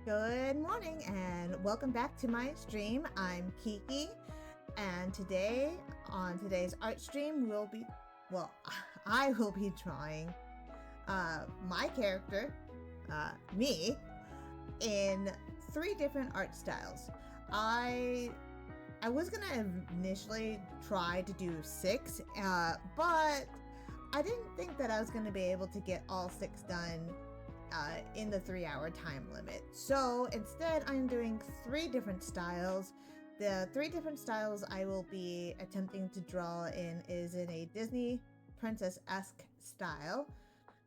Good morning and welcome back to my stream. I'm Kiki, and on today's art stream I will be drawing my character, me, in 3 different art styles. I was gonna initially try to do 6, but I didn't think that I was gonna be able to get all 6 done in the 3-hour time limit. So instead, I'm doing 3 different styles. The 3 different styles I will be attempting to draw in is in a Disney princess-esque style,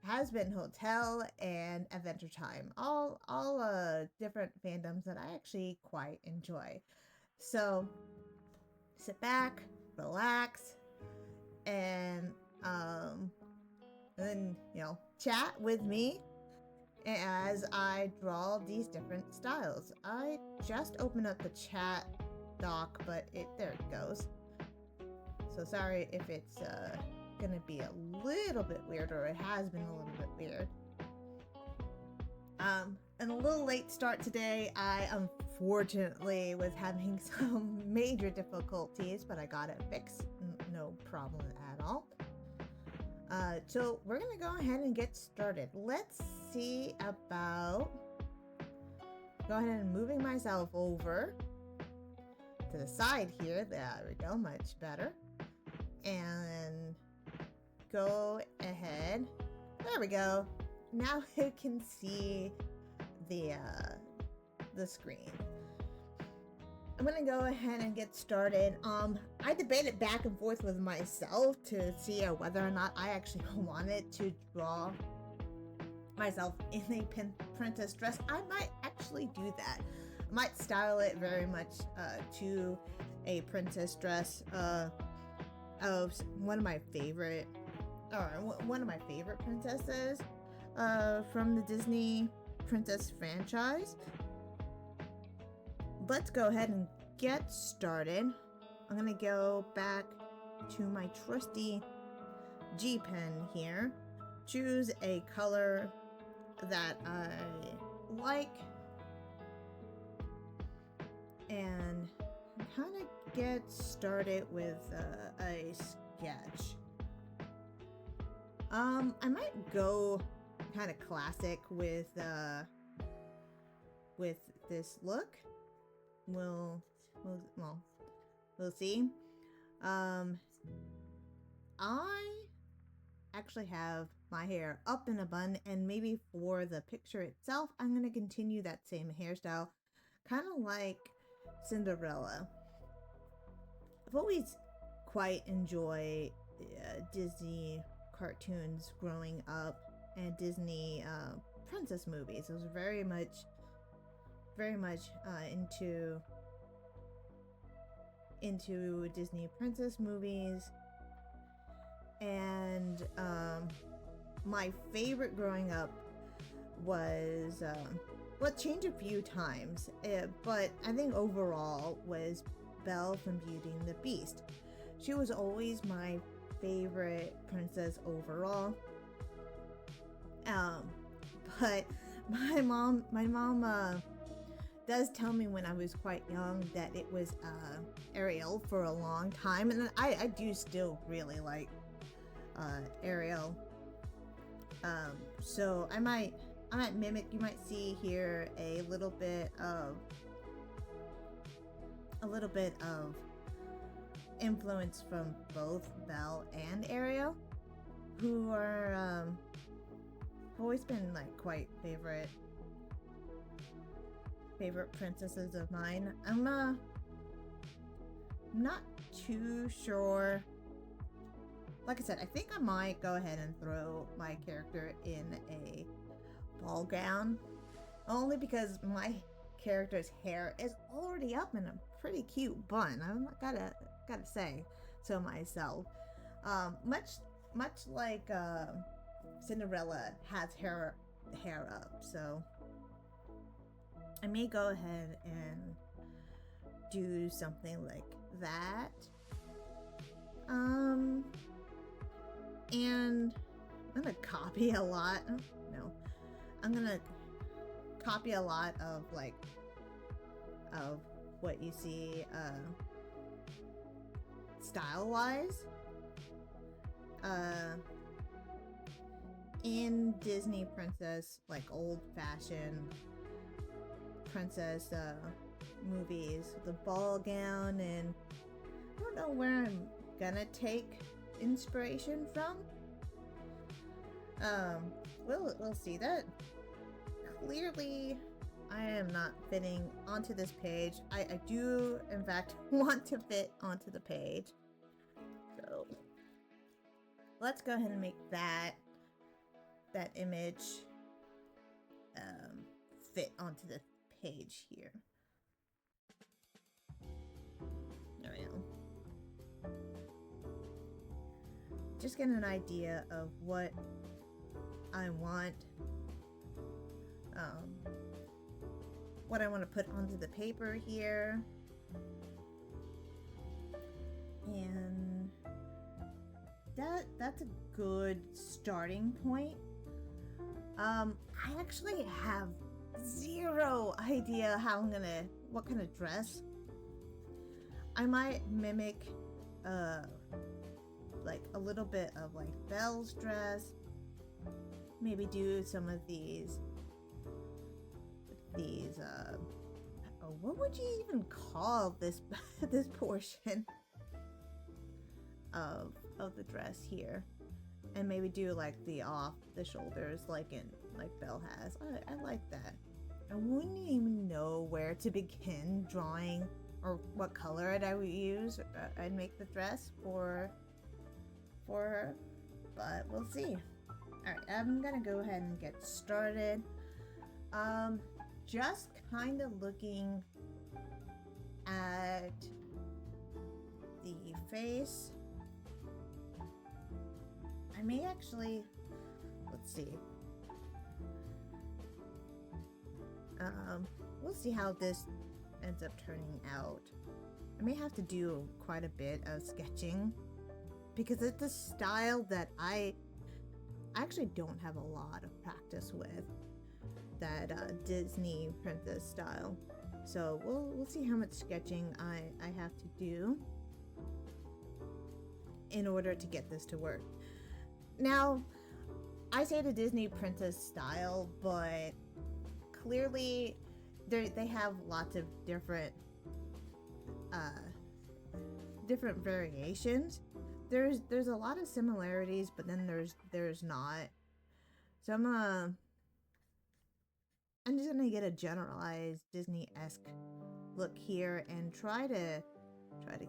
Hazbin Hotel, and Adventure Time. All different fandoms that I actually quite enjoy. So sit back, relax, and then chat with me as I draw these different styles. I just opened up the chat doc, but there it goes. So sorry if it's gonna be a little bit weird, or it has been a little bit weird. And a little late start today. I unfortunately was having some major difficulties, but I got it fixed. No problem at all. So we're gonna go ahead and get started. Let's see about go ahead and moving myself over to the side here. There we go, much better. And go ahead. There we go. Now you can see the screen. I'm gonna go ahead and get started. I debated back and forth with myself to see whether or not I actually wanted to draw myself in a princess dress. I might actually do that. I might style it very much to a princess dress of one of my favorite princesses from the Disney princess franchise. Let's go ahead and get started. I'm gonna go back to my trusty G pen here, choose a color that I like, and kind of get started with a sketch. I might go kind of classic with this look. We'll see. I actually have my hair up in a bun, and maybe for the picture itself, I'm going to continue that same hairstyle, kind of like Cinderella. I've always quite enjoyed Disney cartoons growing up, and Disney princess movies. I was very much into Disney princess movies, and my favorite growing up was it changed a few times, but I think overall was Belle from Beauty and the Beast. She was always my favorite princess overall. But my mom does tell me when I was quite young that it was Ariel for a long time, and I do still really like Ariel. So I might mimic. You might see here a little bit of influence from both Belle and Ariel, who are always been like quite favorite princesses of mine. I'm not too sure. Like I said, I think I might go ahead and throw my character in a ball gown, only because my character's hair is already up in a pretty cute bun. I'm gotta say so myself. Much like Cinderella has hair up, so I may go ahead and do something like that. And I'm gonna copy a lot. No, I'm gonna copy a lot of like of what you see style wise in Disney princess, like old fashioned princess movies, the ball gown, and I don't know where I'm gonna take inspiration from. We'll see. That clearly I am not fitting onto this page. I do in fact want to fit onto the page, so let's go ahead and make that image fit onto the page here. There we go. Just get an idea of what I want to put onto the paper here, and that's a good starting point. I actually have zero idea what kind of dress. I might mimic like a little bit of like Belle's dress. Maybe do some of these what would you even call this this portion of the dress here, and maybe do like the off the shoulders like Belle has. I like that. I wouldn't even know where to begin drawing or what color I would use. I'd make the dress for her, but we'll see. Alright, I'm gonna go ahead and get started. Just kind of looking at the face. I may actually, let's see. We'll see how this ends up turning out. I may have to do quite a bit of sketching because it's a style that I actually don't have a lot of practice with, that Disney princess style. So we'll see how much sketching I have to do in order to get this to work. Now, I say the Disney princess style, but clearly they have lots of different variations. There's a lot of similarities, but then there's not. So I'm just gonna get a generalized Disney-esque look here and try to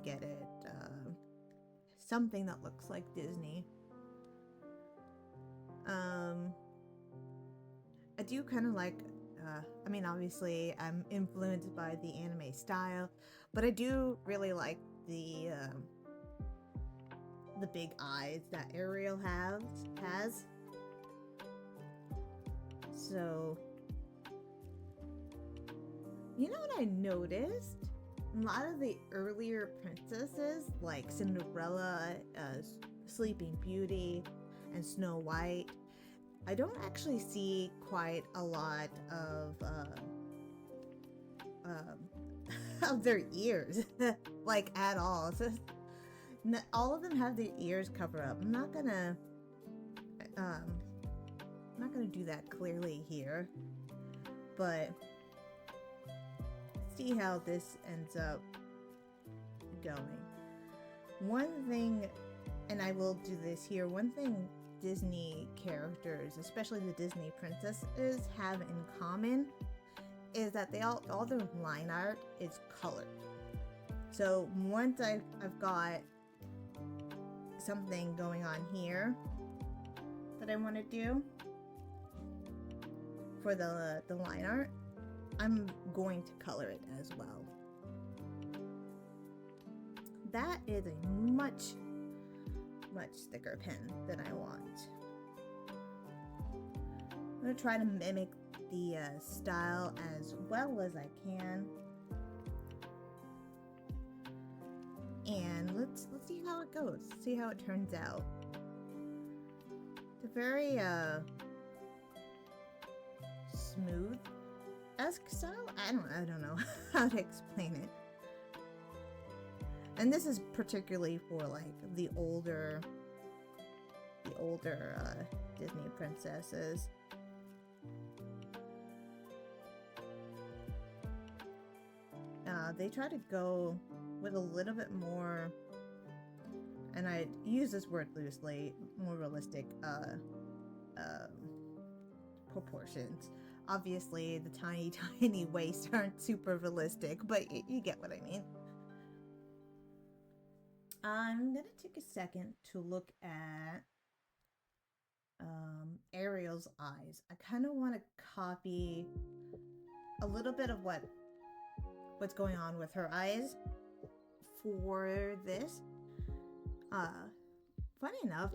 get it something that looks like Disney. I do kind of like, I mean, obviously I'm influenced by the anime style, but I do really like the big eyes that Ariel has. So, you know what I noticed? A lot of the earlier princesses, like Cinderella, Sleeping Beauty, and Snow White, I don't actually see quite a lot of of their ears, like at all. So all of them have their ears covered up. I'm not gonna do that clearly here, but see how this ends up going. One thing, and I will do this here, one thing Disney characters, especially the Disney princesses, have in common is that they all their line art is colored. So once I've got something going on here that I want to do for the line art, I'm going to color it as well. That is a much thicker pen than I want. I'm going to try to mimic the style as well as I can. And let's see how it goes. See how it turns out. It's a very smooth esque style. I don't know how to explain it. And this is particularly for like the older Disney princesses. They try to go with a little bit more, and I use this word loosely, more realistic proportions. Obviously, the tiny waists aren't super realistic, but you get what I mean. I'm gonna take a second to look at Ariel's eyes. I kind of want to copy a little bit of what's going on with her eyes for this. Funny enough,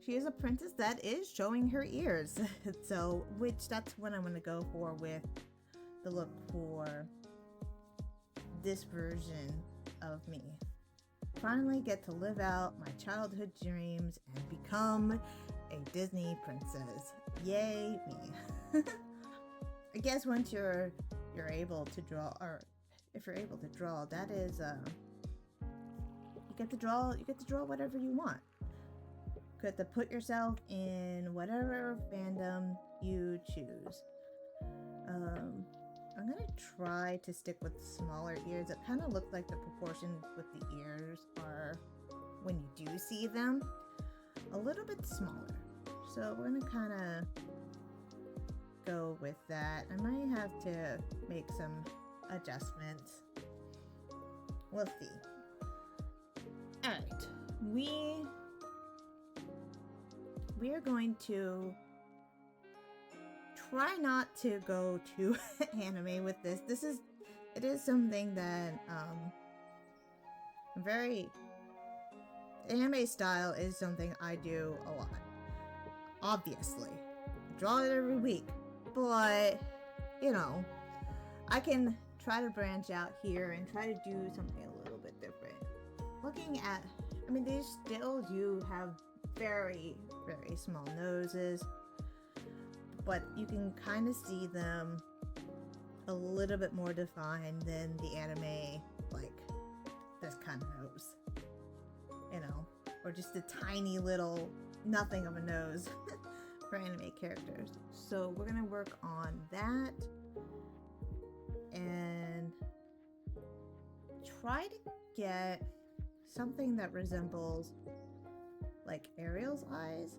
she is a princess that is showing her ears. So, that's what I'm going to go for with the look for this version of me. Finally get to live out my childhood dreams and become a Disney princess. Yay me. I guess once you're able to draw, or if you're able to draw, that is you get to draw whatever you want. You get to put yourself in whatever fandom you choose. I'm gonna try to stick with smaller ears. It kind of looks like the proportion with the ears are, when you do see them, a little bit smaller. So we're gonna kind of go with that. I might have to make some adjustments. We'll see. Alright, we are going to try not to go too anime with this. It is something that anime style is something I do a lot. Obviously, I draw it every week, but you know, I can try to branch out here and try to do something a little bit different. Looking at, I mean, they still do have very, very small noses, but you can kind of see them a little bit more defined than the anime, like this kind of nose, you know, or just a tiny little nothing of a nose for anime characters. So we're gonna work on that and try to get something that resembles like Ariel's eyes.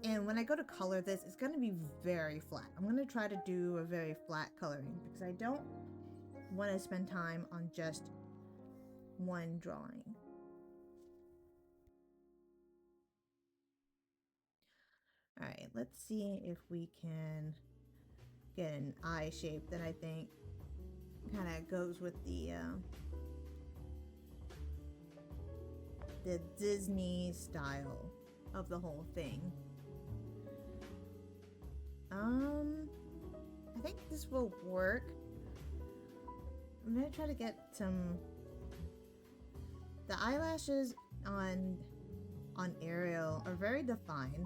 And when I go to color this, it's going to be very flat. I'm going to try to do a very flat coloring because I don't want to spend time on just one drawing. Alright, let's see if we can get an eye shape that I think kind of goes with the Disney style of the whole thing. I think this will work. I'm gonna try to get the eyelashes on Ariel are very defined,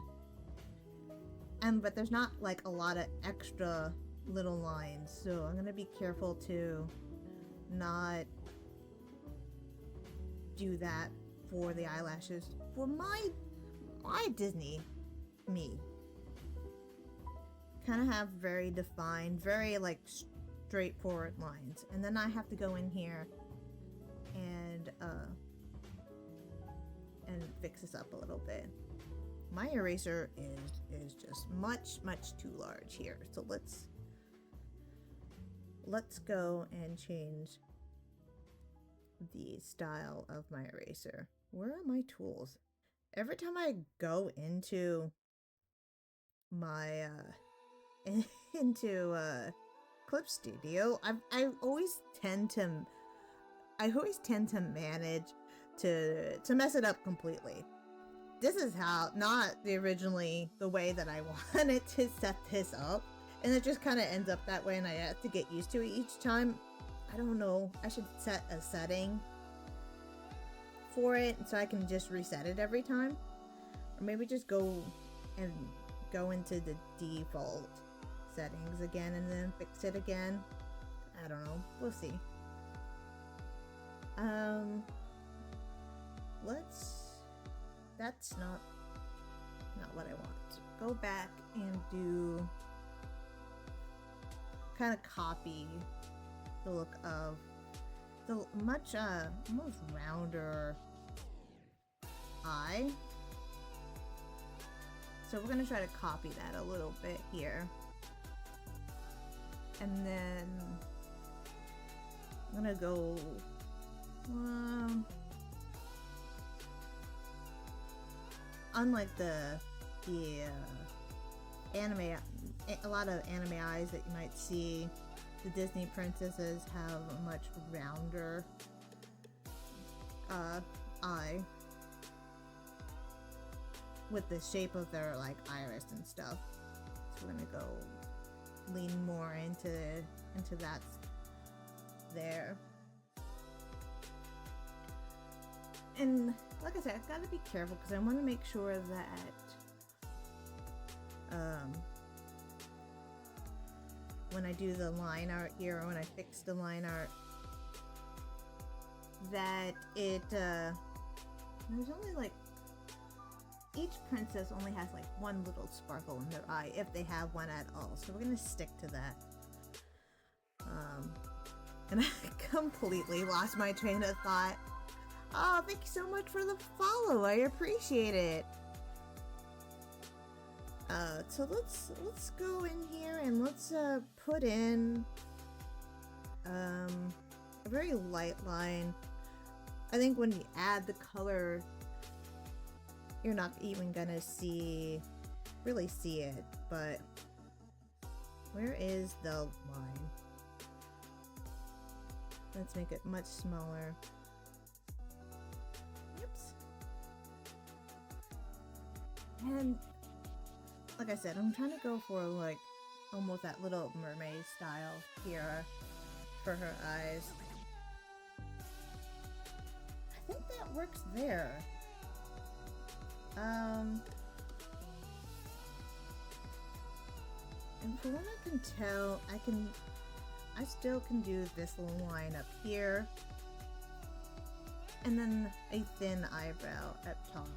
but there's not like a lot of extra little lines, so I'm gonna be careful to not do that for the eyelashes for my Disney me. Kind of have very defined, very like straightforward lines, and then I have to go in here and fix this up a little bit. My eraser is just much too large here, so let's go and change the style of my eraser. Where are my tools? Every time I go into my Clip Studio, I always tend to manage to mess it up completely. This is how, not originally the way that I wanted to set this up, and it just kind of ends up that way, and I have to get used to it each time. I don't know, I should set a setting for it so I can just reset it every time, or maybe just go and go into the default settings again and then fix it again. I don't know. We'll see. That's not what I want. Go back and do kind of copy the look of the much almost rounder eye. So we're gonna try to copy that a little bit here. And then I'm gonna go unlike the anime, a lot of anime eyes that you might see, the Disney princesses have a much rounder eye with the shape of their like iris and stuff. So we're gonna go lean more into that there. And like I said, I've got to be careful because I want to make sure that when I do the line art here, or when I fix the line art, that it there's only like each princess only has like one little sparkle in their eye, if they have one at all. So we're gonna stick to that. And I completely lost my train of thought. Oh, thank you so much for the follow. I appreciate it. So let's go in here and let's put in a very light line. I think when you add the color, you're not even gonna really see it, but where is the line? Let's make it much smaller. Oops. And like I said, I'm trying to go for like almost that Little Mermaid style here for her eyes. I think that works there. And from what I can tell, I still can do this little line up here, and then a thin eyebrow at top.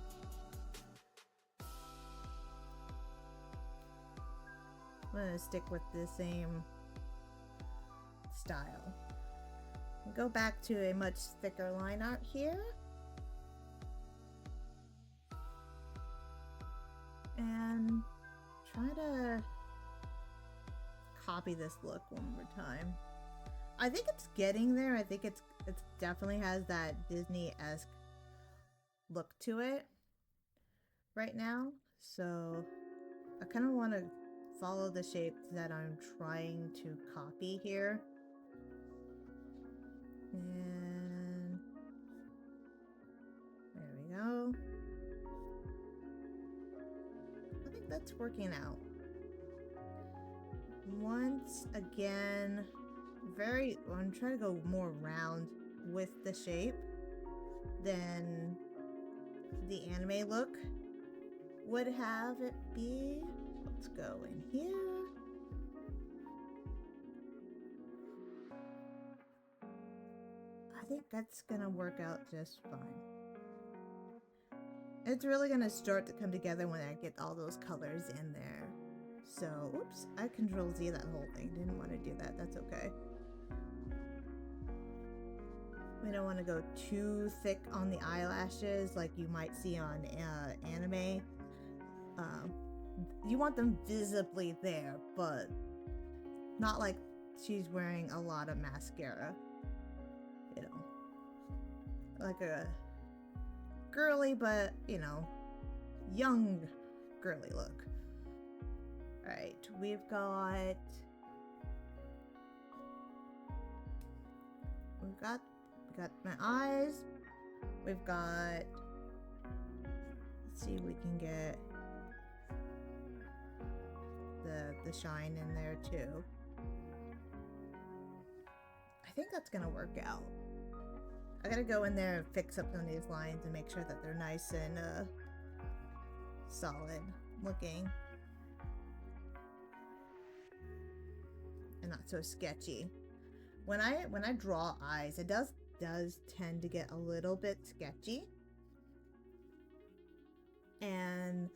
I'm gonna stick with the same style. Go back to a much thicker line art here. And try to copy this look one more time. I think it's getting there. I think it definitely has that Disney-esque look to it right now. So I kind of want to follow the shapes that I'm trying to copy here. And there we go. I think that's working out. Once again, I'm trying to go more round with the shape than the anime look would have it be. Let's go in here. I think that's gonna work out just fine. It's really gonna start to come together when I get all those colors in there. So, oops, I Control Z that whole thing. Didn't want to do that. That's okay. We don't want to go too thick on the eyelashes like you might see on anime. You want them visibly there, but not like she's wearing a lot of mascara. You know, like a girly, but you know, young girly look. Alright, we've got my eyes. We've got, let's see if we can get the shine in there too. I think that's gonna work out. I gotta go in there and fix up some of these lines and make sure that they're nice and solid looking. not so sketchy. When I draw eyes, it does tend to get a little bit sketchy. And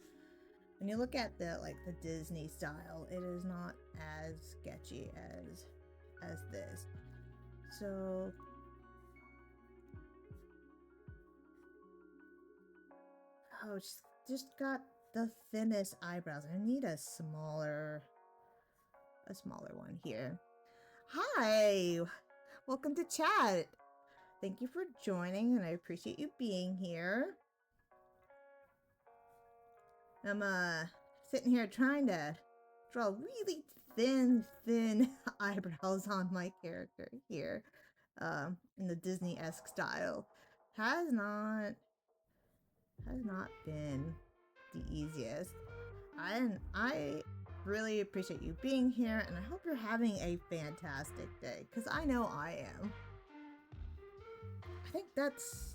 when you look at the Disney style, it is not as sketchy as this. So just got the thinnest eyebrows. I need a smaller one here. Hi, welcome to chat. Thank you for joining, and I appreciate you being here. I'm sitting here trying to draw really thin eyebrows on my character here, in the Disney-esque style. Has not been the easiest. I really appreciate you being here, and I hope you're having a fantastic day, because I know I am. I think that's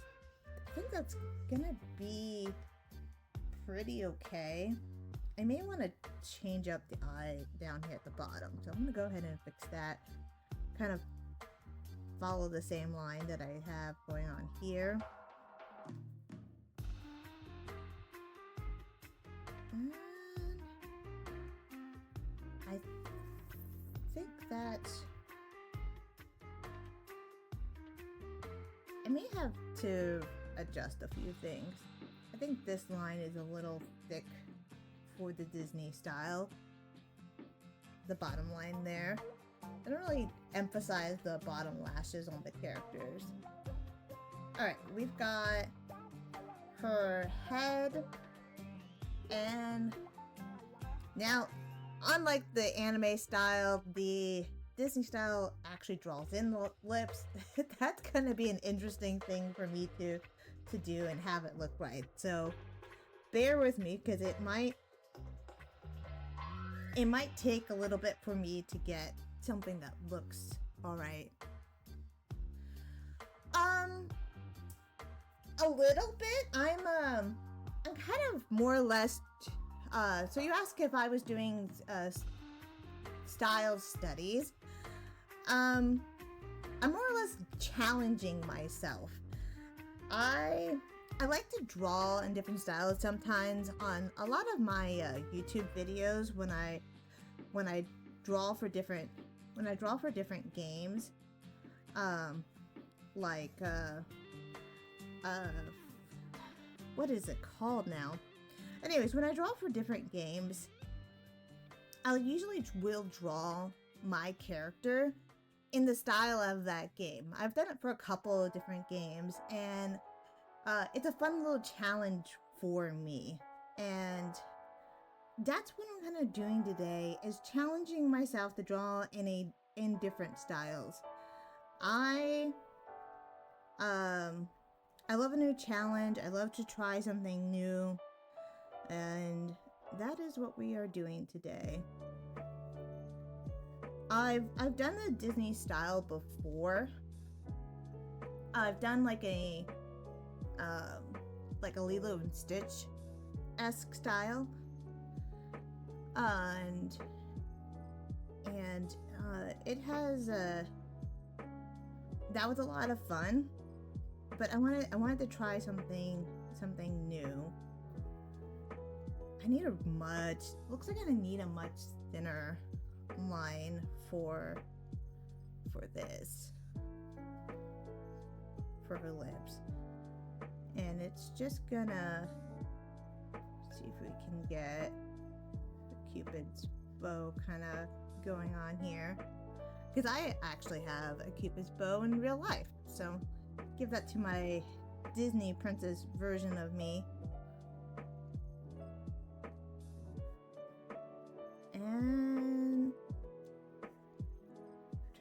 gonna be pretty okay. I may want to change up the eye down here at the bottom, so I'm gonna go ahead and fix that. Kind of follow the same line that I have going on here. And I think that I may have to adjust a few things. I think this line is a little thick for the Disney style. The bottom line there. I don't really emphasize the bottom lashes on the characters. Alright, we've got her head, and now, unlike the anime style, the Disney style actually draws in the lips. That's gonna be an interesting thing for me to do and have it look right. So bear with me, because it might take a little bit for me to get something that looks all right. A little bit. I'm kind of more or less. So you asked if I was doing style studies. I'm more or less challenging myself. I like to draw in different styles sometimes on a lot of my YouTube videos when I draw for different games, what is it called now? Anyways, when I draw for different games, I usually will draw my character in the style of that game. I've done it for a couple of different games, and it's a fun little challenge for me. And that's what I'm kind of doing today, is challenging myself to draw in different styles. I love a new challenge. I love to try something new. And that is what we are doing today. I've done the Disney style before. I've done like a Lilo and Stitch-esque style. And it has that was a lot of fun, but I wanted to try something new. Looks like I need a much thinner line for this, for her lips. And it's just gonna see if we can get Cupid's bow kind of going on here, because I actually have a Cupid's bow in real life, so give that to my Disney princess version of me. And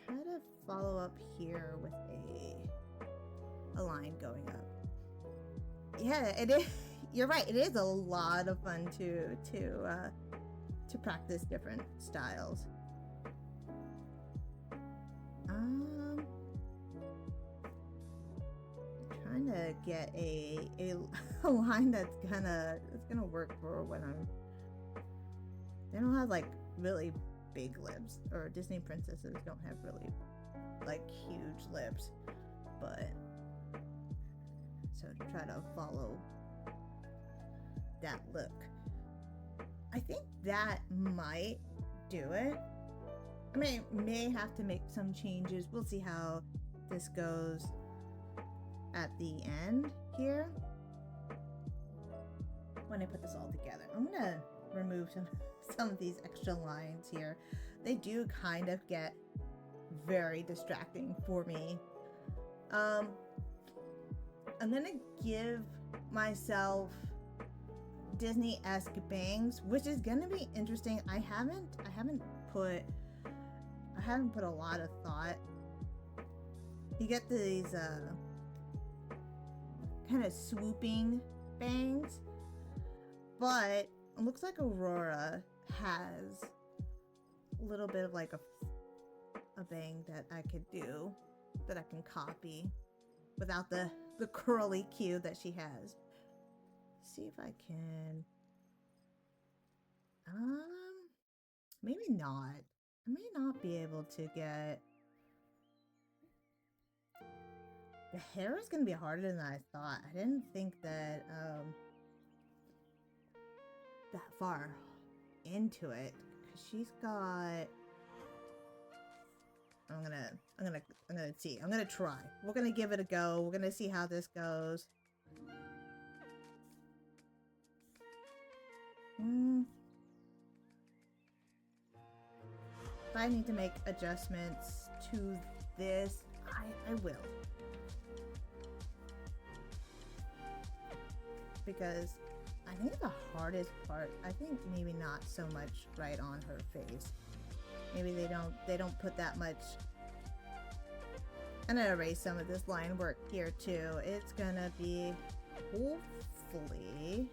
try to follow up here with a line going up. Yeah, it is. You're right. It is a lot of fun to practice different styles. Trying to get a line that's gonna work for when they don't have like really big lips, or Disney princesses don't have really like huge lips, but so to try to follow that look, I think that might do it. I mean, may have to make some changes. We'll see how this goes at the end here when I put this all together. I'm gonna remove some of these extra lines here. They do kind of get very distracting for me. I'm gonna give myself Disney-esque bangs, which is gonna be interesting. I haven't put a lot of thought. You get these kind of swooping bangs, but it looks like Aurora has a little bit of like a bang that I could do, that I can copy without the curly cue that she has. See if I can. Maybe not. I may not be able to get. The hair is gonna be harder than I thought. I didn't think that that far into it, because she's got. I'm gonna see. I'm gonna try. We're gonna give it a go. We're gonna see how this goes. If I need to make adjustments to this, I will. Because I think the hardest part, I think maybe not so much right on her face. Maybe they don't put that much. I'm gonna erase some of this line work here too. It's gonna be hopefully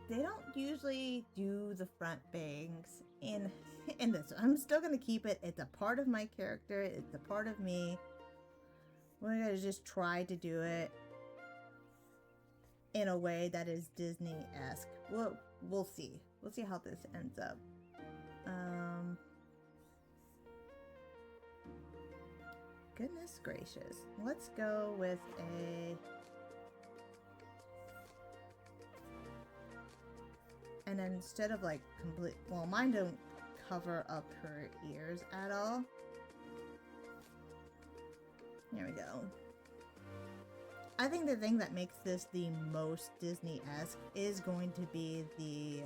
they don't usually do the front bangs in this. I'm still gonna keep it. It's a part of my character. It's a part of me. We're gonna just try to do it in a way that is Disney-esque. We'll see. We'll see how this ends up. Goodness gracious. Let's go with a... And then instead of like complete... Well, mine don't cover up her ears at all. There we go. I think the thing that makes this the most Disney-esque is going to be the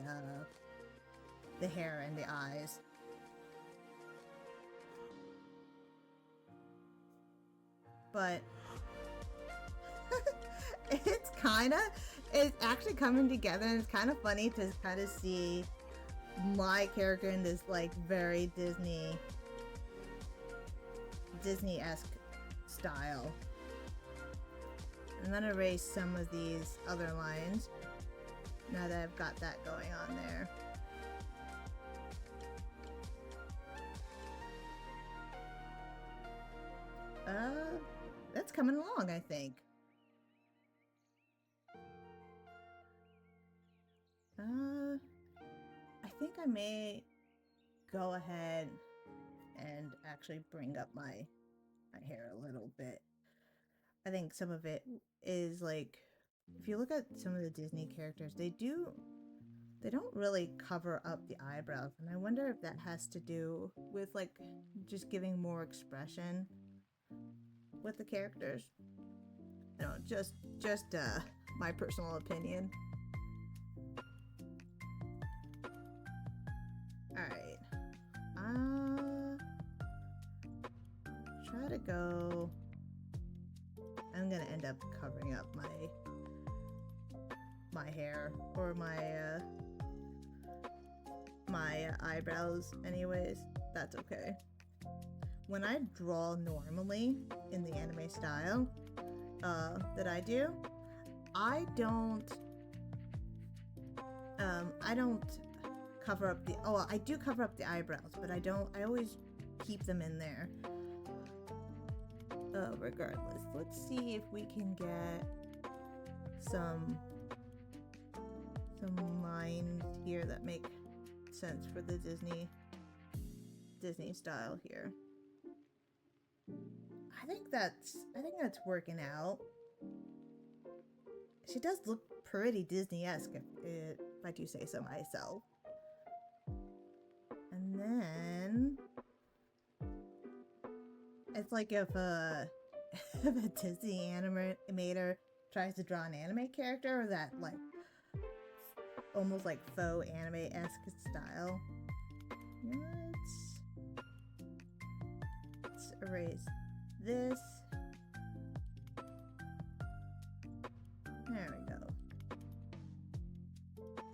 hair and the eyes. But it's actually coming together, and it's kind of funny to kind of see my character in this like very Disney-esque style. I'm gonna erase some of these other lines now that I've got that going on there. That's coming along, I think. I think I may go ahead and actually bring up my hair a little bit. I think some of it is like, if you look at some of the Disney characters, they don't really cover up the eyebrows, and I wonder if that has to do with like just giving more expression with the characters. You know, just my personal opinion. Alright. Try to go... I'm gonna end up covering up my hair or my eyebrows anyways. That's okay. When I draw normally in the anime style that I do, I don't cover up the... Oh, I do cover up the eyebrows, but I always keep them in there. Regardless, let's see if we can get some lines here that make sense for the Disney style here. I think that's working out. She does look pretty Disney-esque, if I do say so myself. And then it's like if a Disney animator tries to draw an anime character that like almost like faux anime-esque style. Let's erase this. There we go.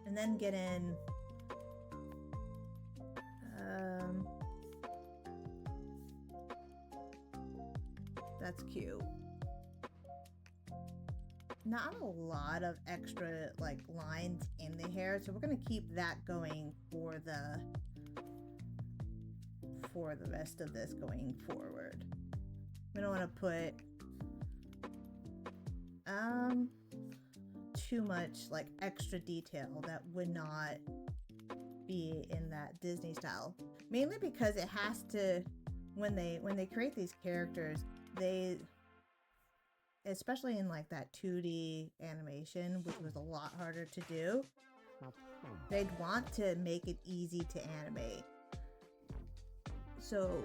And then get in that's cute. Not a lot of extra like lines in the hair, so we're gonna keep that going for the rest of this going forward. We don't want to put too much like extra detail that would not be in that Disney style, mainly because it has to, when they create these characters, they, especially in like that 2D animation, which was a lot harder to do, they'd want to make it easy to animate. So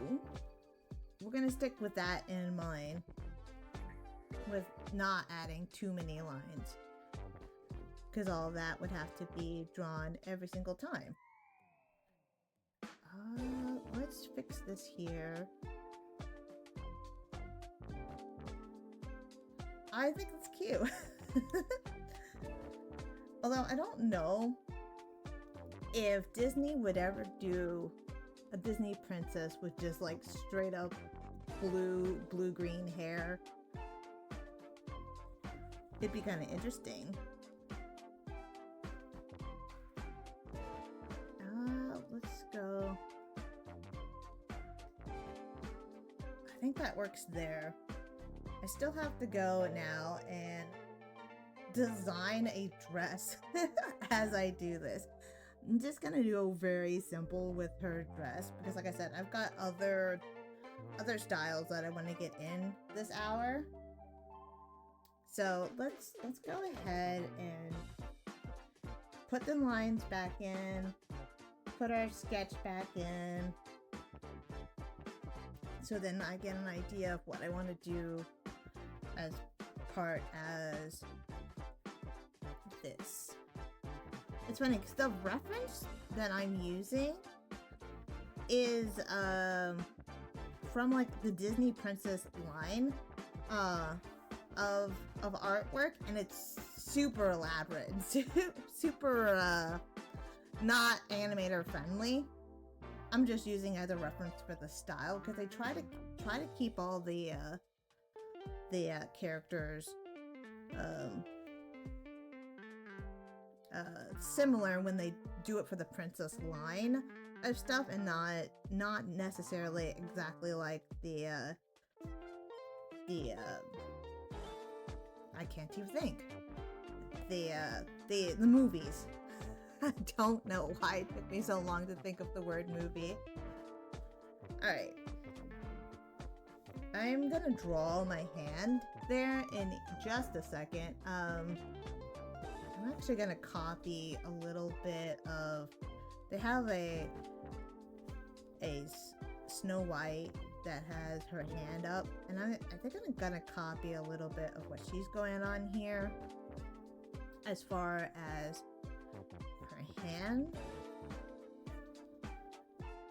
we're gonna stick with that in mind, with not adding too many lines, because all that would have to be drawn every single time. Let's fix this here. I think it's cute. Although I don't know if Disney would ever do a Disney princess with just like straight up blue-green hair. It'd be kind of interesting. Let's go. I think that works there. I still have to go now and design a dress as I do this. I'm just gonna do very simple with her dress because, like I said, I've got other styles that I want to get in this hour. So let's go ahead and put the lines back in, put our sketch back in, so then I get an idea of what I want to do as part as this. It's funny because the reference that I'm using is from like the Disney Princess line of artwork, and it's super elaborate and super not animator friendly. I'm just using as a reference for the style because they try to keep all the characters similar when they do it for the princess line of stuff, and not necessarily exactly like the I can't even think, the movies. I don't know why it took me so long to think of the word movie. Alright. I'm gonna draw my hand there in just a second. I'm actually gonna copy a little bit of, they have a Snow White that has her hand up, and I think I'm gonna copy a little bit of what she's going on here as far as her hand,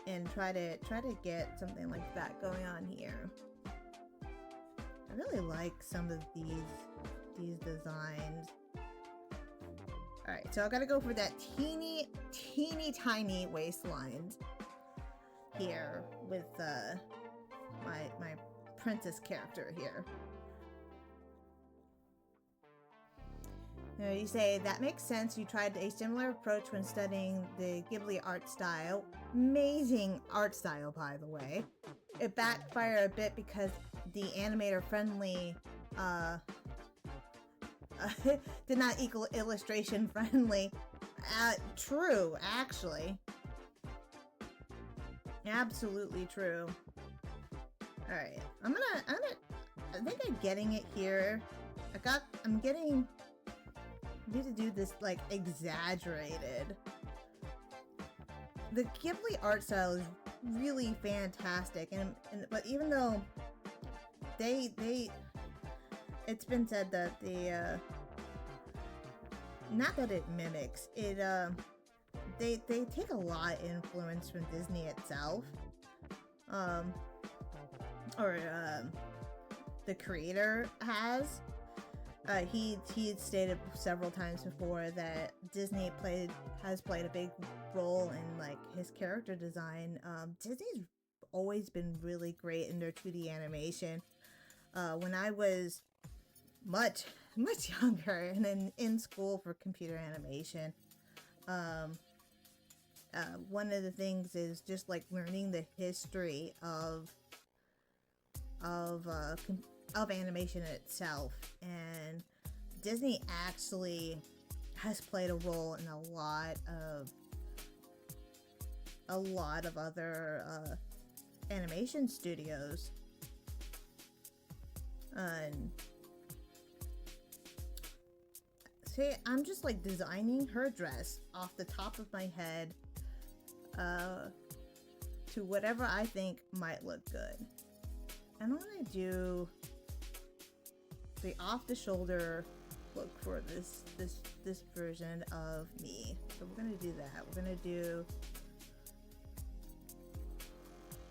and try to get something like that going on here. I really like some of these designs. Alright, so I gotta go for that teeny tiny waistline here with my princess character here. Now you say, that makes sense. You tried a similar approach when studying the Ghibli art style. Amazing art style, by the way. It backfired a bit because the animator friendly did not equal illustration friendly. True, actually. Absolutely true. Alright, I think I'm getting it here. I need to do this, like, exaggerated. The Ghibli art style is really fantastic, but even though it's been said that not that it mimics it, they take a lot of influence from Disney itself, the creator has. He stated several times before that Disney has played a big role in, like, his character design. Disney's always been really great in their 2D animation. When I was much younger and in school for computer animation, one of the things is just, like, learning the history of animation itself, and Disney actually has played a role in a lot of other animation studios. And see, I'm just, like, designing her dress off the top of my head to whatever I think might look good. And I'm gonna do the off-the-shoulder look for this version of me. So we're gonna do that. We're gonna do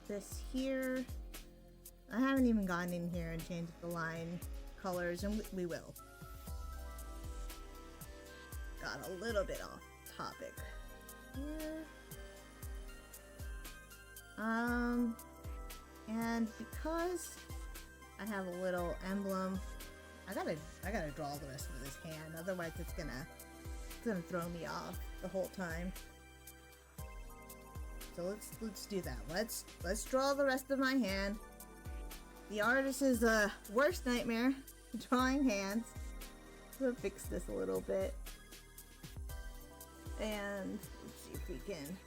this here. I haven't even gone in here and changed the line colors, and we will. Got a little bit off topic here. And because I have a little emblem, I gotta draw the rest of this hand, otherwise it's gonna throw me off the whole time. So let's do that. Let's draw the rest of my hand. The artist's worst nightmare, drawing hands. I'm gonna fix this a little bit, and let's see if we can.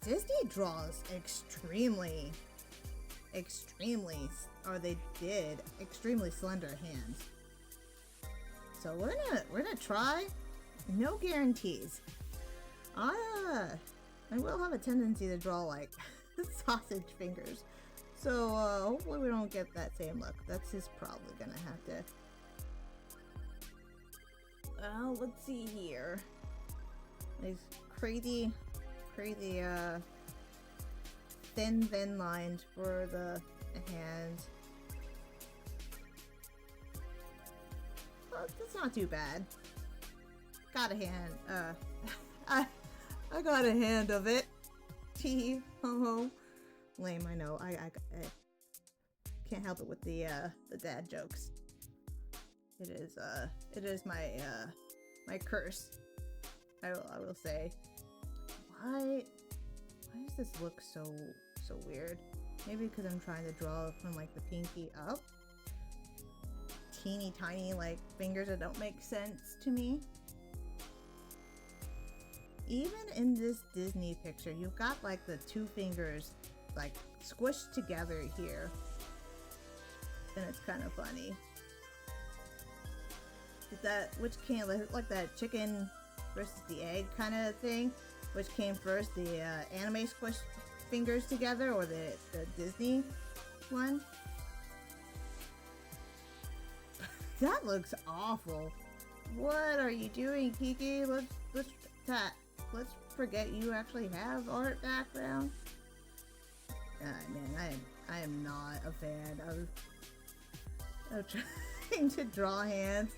Disney draws extremely, extremely slender hands. So we're gonna try. No guarantees. I will have a tendency to draw, like, sausage fingers. So hopefully we don't get that same look. That's just probably gonna have to. Well, let's see here. These crazy thin lines for the hand. Well, that's not too bad. Got a hand. I got a hand of it. Tee ho ho. Lame, I know. I can't help it with the dad jokes. It is my curse. I will say. Why does this look so weird? Maybe because I'm trying to draw from, like, the pinky up. Teeny tiny, like, fingers that don't make sense to me. Even in this Disney picture, you've got, like, the two fingers, like, squished together here. And it's kind of funny. Is that, which came, like that chicken versus the egg kind of thing? Which came first, the anime squish fingers together, or the Disney one? That looks awful. What are you doing, Kiki? Let's forget you actually have art background. Man, I am not a fan of trying to draw hands.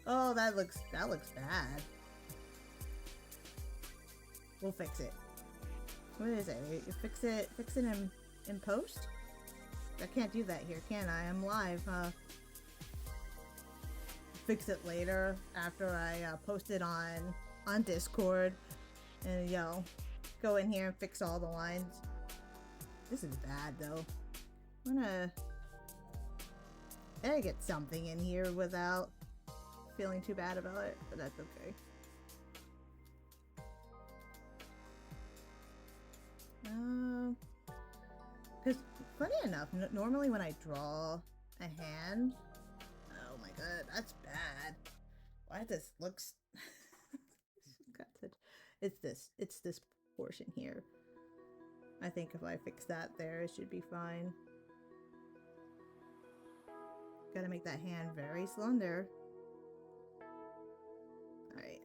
Oh, that looks bad. We'll fix it. What is it? You fix it in post? I can't do that here, can I? I'm live. Fix it later after I post it on Discord, and go in here and fix all the lines. This is bad though. I'm gonna I get something in here without feeling too bad about it, but that's okay. Because funny enough, normally when I draw a hand, oh my god, that's bad. Why this looks? It's this portion here. I think if I fix that there, it should be fine. Gotta make that hand very slender. Alright.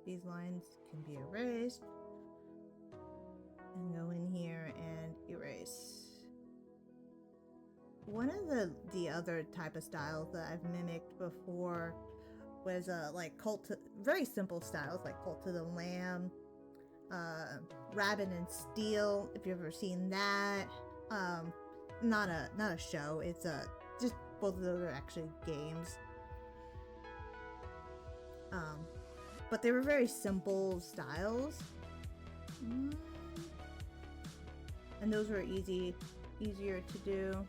These lines can be erased. And go in here and erase. One of the other type of styles that I've mimicked before was like very simple styles like Cult of the Lamb, Rabbit and Steel, if you've ever seen that. Not a show, it's just both of those are actually games. But they were very simple styles. And those were easier to do.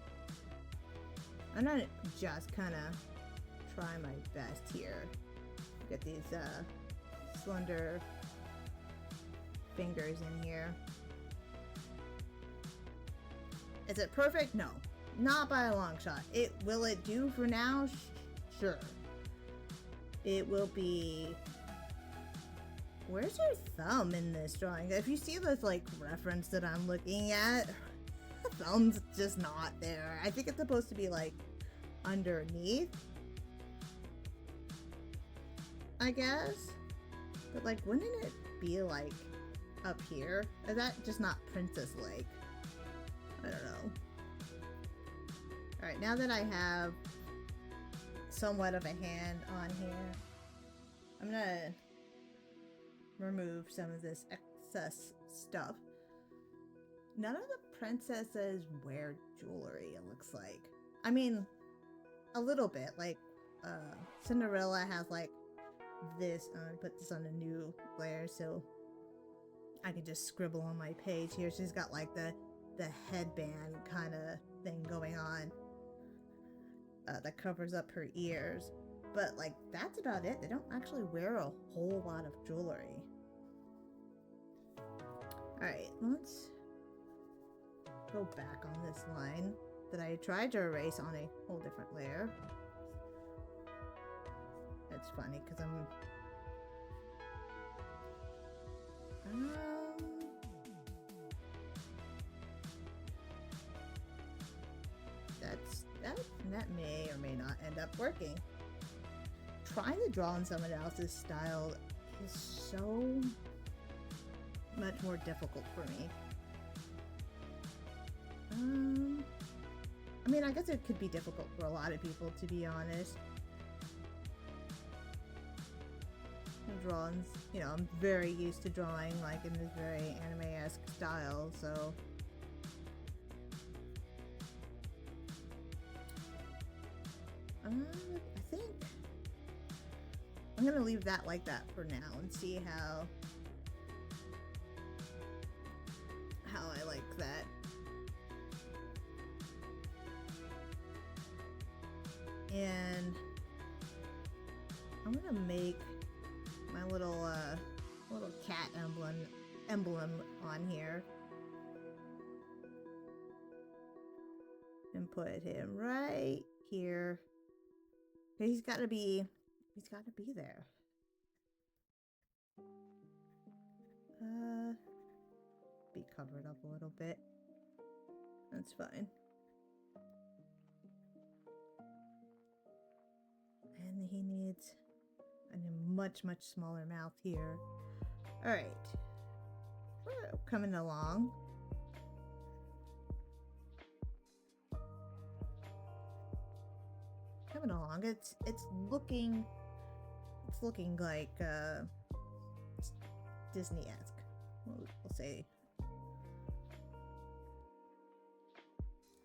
I'm gonna just kind of try my best here. Get these slender fingers in here. Is it perfect? No, not by a long shot. Will it do for now? Sure. It will be. Where's your thumb in this drawing? If you see this like reference that I'm looking at, the thumb's just not there. I think it's supposed to be like underneath, I guess. But like, wouldn't it be like up here? Is that just not princess-like? I don't know. Alright, now that I have somewhat of a hand on here, I'm gonna remove some of this excess stuff. None of the princesses wear jewelry, it looks like. I mean, a little bit. Like, Cinderella has like this. I'm gonna put this on a new layer so I can just scribble on my page here. She's got like the headband kind of thing going on that covers up her ears. But like, that's about it. They don't actually wear a whole lot of jewelry. Alright, let's go back on this line that I tried to erase on a whole different layer. It's funny because that may or may not end up working. Trying to draw in someone else's style is so much more difficult for me. I mean, I guess it could be difficult for a lot of people, to be honest. Drawings, you know, I'm very used to drawing like in this very anime-esque style, so I think I'm gonna leave that like that for now and see how I like that. And I'm gonna make my little cat emblem on here and put him right here. He's gotta be there. Be covered up a little bit. That's fine. And he needs a much smaller mouth here. All right, we're coming along. It's looking like Disney-esque. We'll say.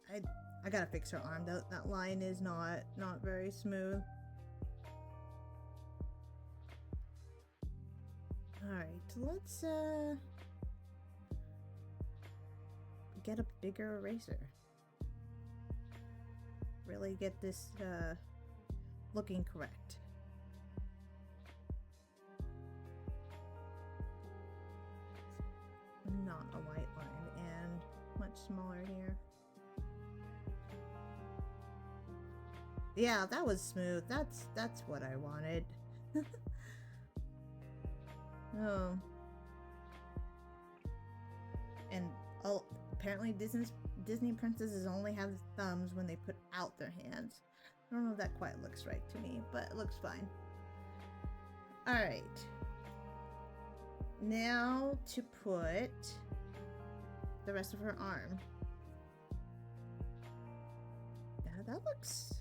I gotta fix her arm. That line is not very smooth. Alright, let's get a bigger eraser. really get this looking correct. Not a white line, and much smaller here. Yeah, that was smooth. That's what I wanted. Oh. And oh, apparently Disney princesses only have thumbs when they put out their hands. I don't know if that quite looks right to me, but it looks fine. Alright. Now to put the rest of her arm. That looks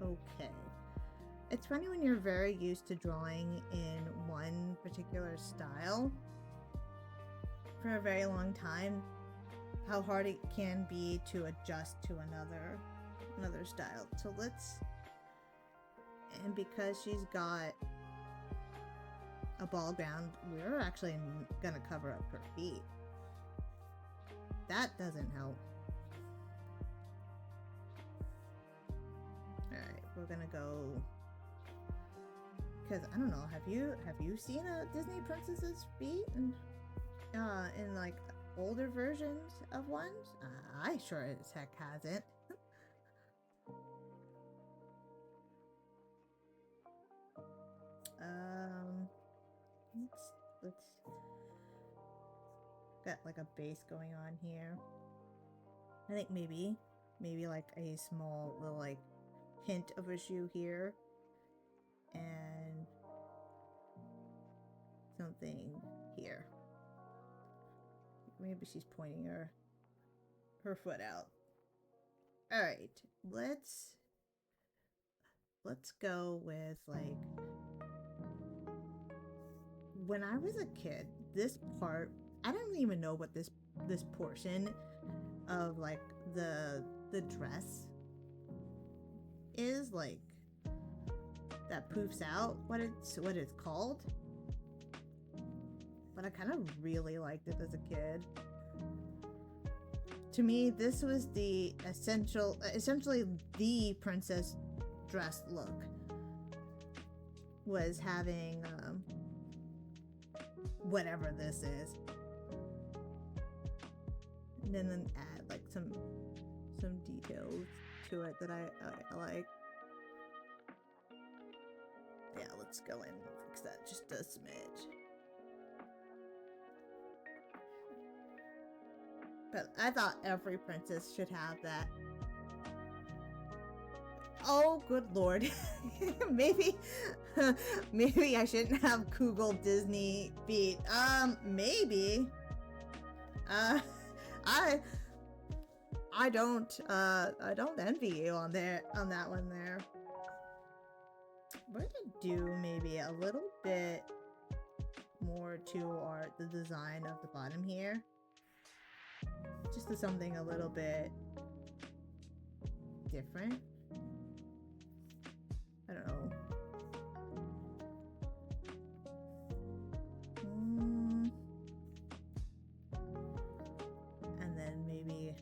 okay. It's funny when you're very used to drawing in one particular style for a very long time, how hard it can be to adjust to another style. So let's, and because she's got a ball gown, we're actually gonna cover up her feet. That doesn't help. Alright, we're gonna go, because I don't know, have you seen a Disney princess's feet in like older versions of ones? I sure as heck hasn't. Let's got like a base going on here. I think maybe like a small little like hint of a shoe here, and something here. Maybe she's pointing her foot out. All right, let's go with like, when I was a kid, this part, I don't even know what this portion of like the dress is, like, that poofs out, what it's called. But I kind of really liked it as a kid. To me, this was the essentially the princess dress look, was having whatever this is, and then add like some details to it that I like. Yeah, let's go in and fix that just a smidge. But I thought every princess should have that. Oh, good lord. maybe I shouldn't have Googled Disney feet. Maybe. I don't envy you on that one there. We're gonna do maybe a little bit more to the design of the bottom here. Just to something a little bit different. I don't know. And then maybe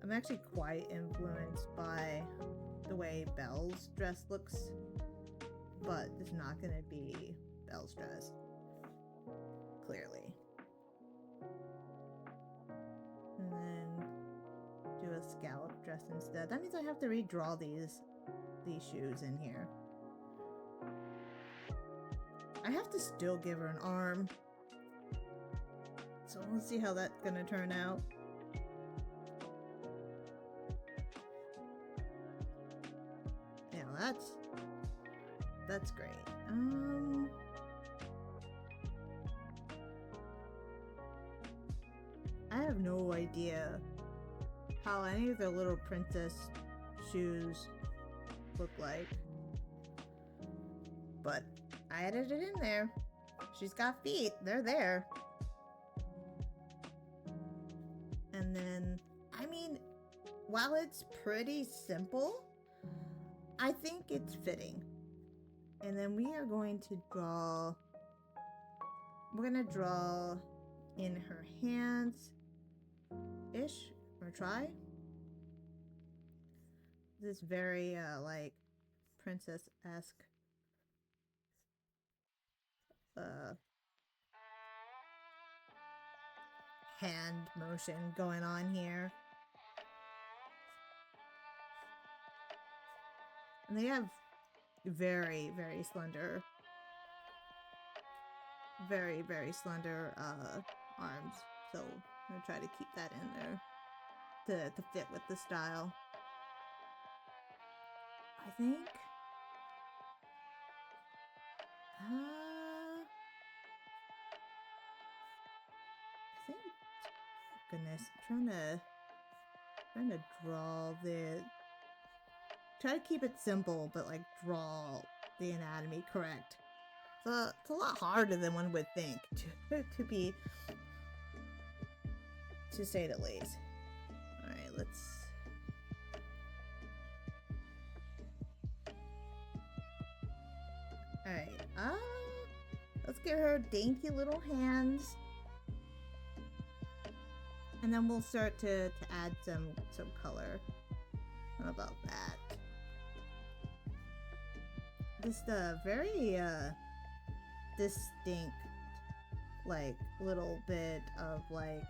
I'm actually quite influenced by the way Belle's dress looks, but it's not gonna be Belle's dress, clearly. And then do a scallop dress instead. That means I have to redraw these shoes in here. I have to still give her an arm. So let's see how that's gonna turn out. Yeah, that's great. I have no idea how any of the little princess shoes look like, but I added it in there. She's got feet, they're there. And then, I mean, while it's pretty simple, I think it's fitting. And then we are going to draw, we're gonna draw in her hands ish, Or try? This very, like, princess-esque, hand motion going on here. And they have very, very slender, arms. So I'm gonna try to keep that in there to fit with the style. I think. Goodness, I'm trying to draw try to keep it simple, but like draw the anatomy correct. It's a lot harder than one would think, to say the least. All right, let's give her dainty little hands. And then we'll start to add some color. How about that? Just a very distinct, like, little bit of, like,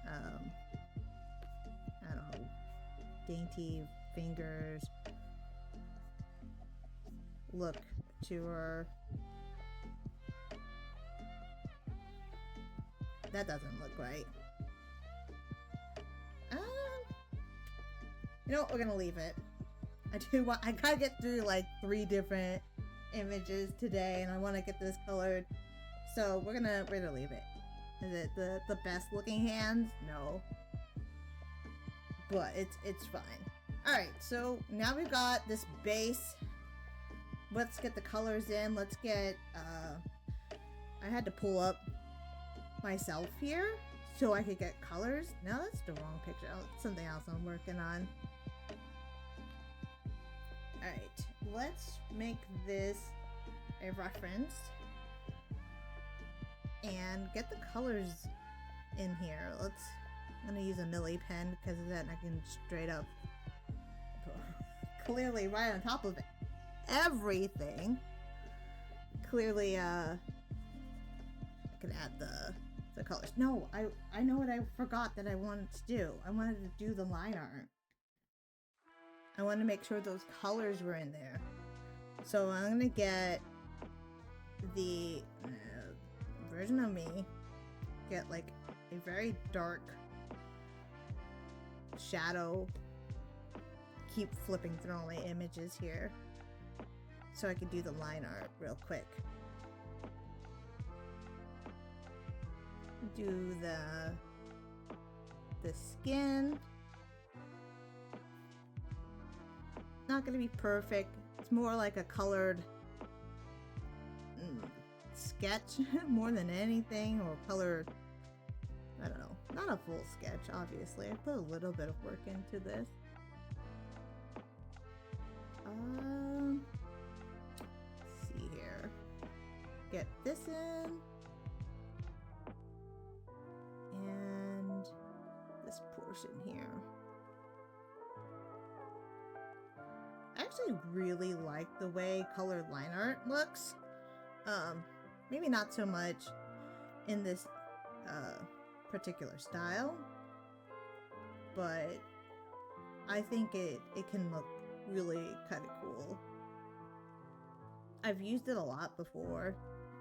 I don't know, dainty fingers look to her. That doesn't look right. You know what? We're gonna leave it. I gotta get through like 3 different images today, and I want to get this colored. So we're gonna leave it. Is it the best looking hands? No. But it's fine. Alright, so now we've got this base. Let's get the colors in. Let's get I had to pull up myself here so I could get colors. No, that's the wrong picture. Oh, it's something else I'm working on. Alright, let's make this a reference and get the colors in here. I'm gonna use a Millie pen because then I can straight up clearly right on top of everything. Clearly I can add the colors. No, I know what I forgot that I wanted to do. I wanted to do the line art. I wanted to make sure those colors were in there. So I'm gonna get the version of me, get like a very dark shadow, keep flipping through all my images here so I could do the line art real quick. Do the skin. Not gonna be perfect. It's more like a colored sketch more than anything, or colored, I don't know, not a full sketch, obviously. I put a little bit of work into this. Let's see here. Get this in. And this portion here. I actually really like the way colored line art looks. Maybe not so much in this particular style, but I think it can look really kind of cool. I've used it a lot before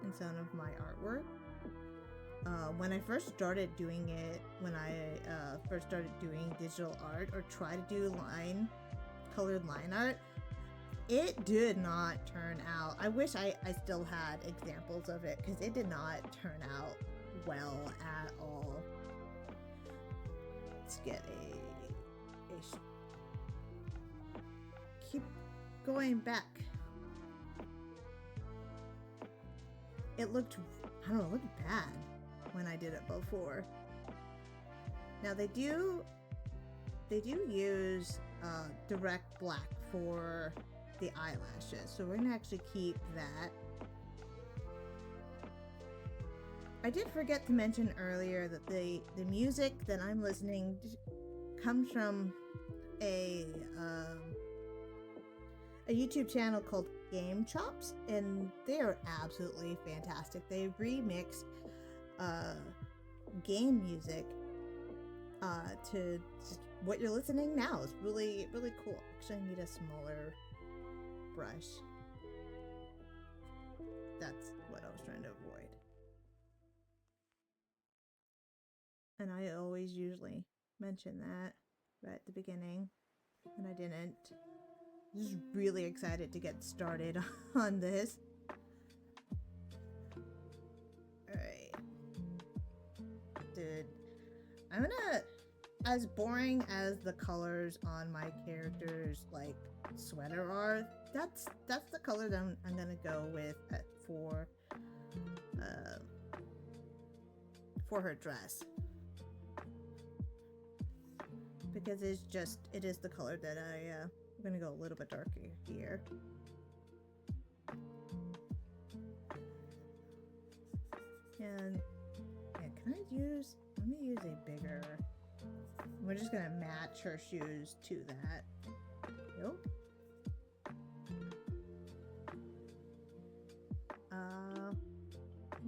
in some of my artwork. When I first started doing it, when I first started doing digital art or try to do colored line art, it did not turn out. I wish I still had examples of it, because it did not turn out well at all. Let's get keep going back. It looked, I don't know, it looked bad when I did it before. Now they do use direct black for the eyelashes, so we're gonna actually keep that. I did forget to mention earlier that the music that I'm listening comes from a YouTube channel called Game Chops, and they are absolutely fantastic. They remix game music to what you're listening now. It's really, really cool. Actually, I need a smaller brush. That's what I was trying to avoid. And I always usually mention that right at the beginning, and I didn't. Just really excited to get started on this. Alright. Dude, I'm gonna, as boring as the colors on my character's like sweater are, that's the color that I'm gonna go with for her dress, because it is the color that I'm gonna go a little bit darker here. And yeah, let me use a bigger, we're just gonna match her shoes to that. Nope.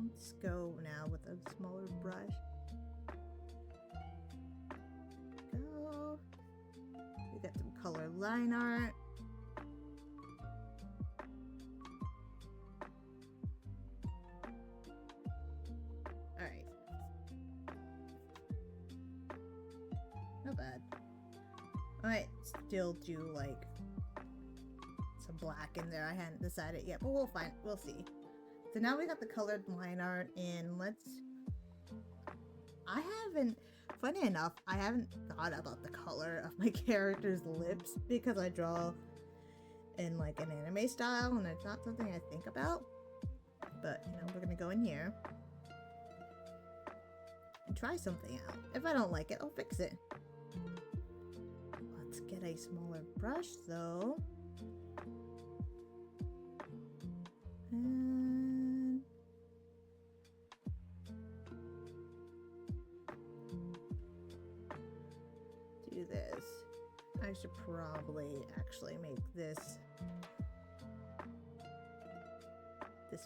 Let's go now with a smaller brush. Go. We got some color line art. Alright. Not bad. I might still do like some black in there. I hadn't decided yet, but we'll see. So now we got the colored line art in. Funny enough, I haven't thought about the color of my character's lips because I draw in like an anime style and it's not something I think about. But, you know, we're gonna go in here and try something out. If I don't like it, I'll fix it. Let's get a smaller brush though. And do this. I should probably actually make this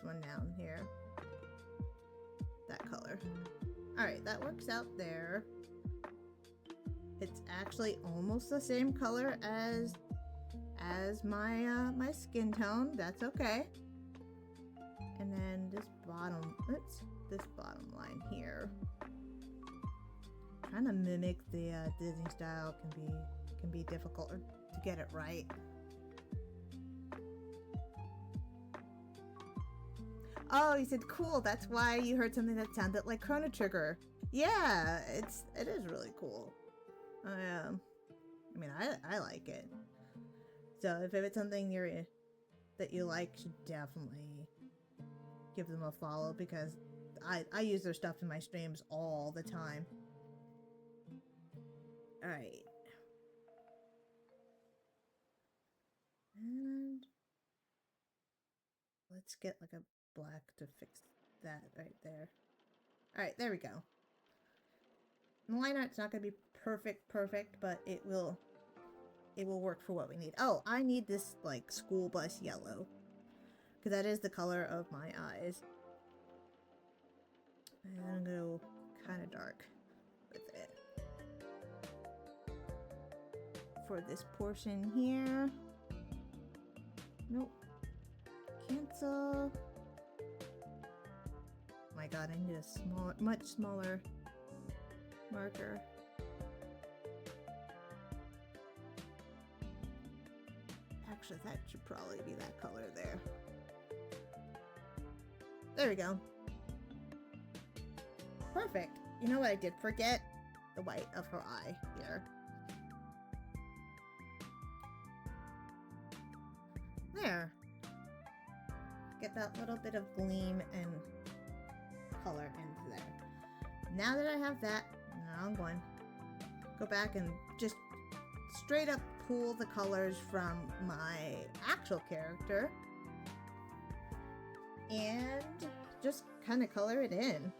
one down here. That color. Alright, that works out there. It's actually almost the same color as my skin tone. That's okay. And then this bottom line here. Trying to mimic the Disney style can be difficult to get it right. Oh, he said cool. That's why you heard something that sounded like Chrono Trigger. Yeah, it is really cool. I mean, I like it. So if it's something that you like, you should definitely give them a follow, because I use their stuff in my streams all the time. Alright. And let's get like a black to fix that right there. Alright, there we go. The line art's not going to be perfect, but it will work for what we need. Oh, I need this like school bus yellow, because that is the color of my eyes. And I'm gonna go kind of dark with it for this portion here. Nope. Cancel. My god, I need a much smaller marker. Actually, that should probably be that color there. There we go. Perfect. You know what I did forget? The white of her eye here. There. Get that little bit of gleam and color into there. Now that I have that, now I'm going to go back and just straight up pull the colors from my actual character and just kind of color it in.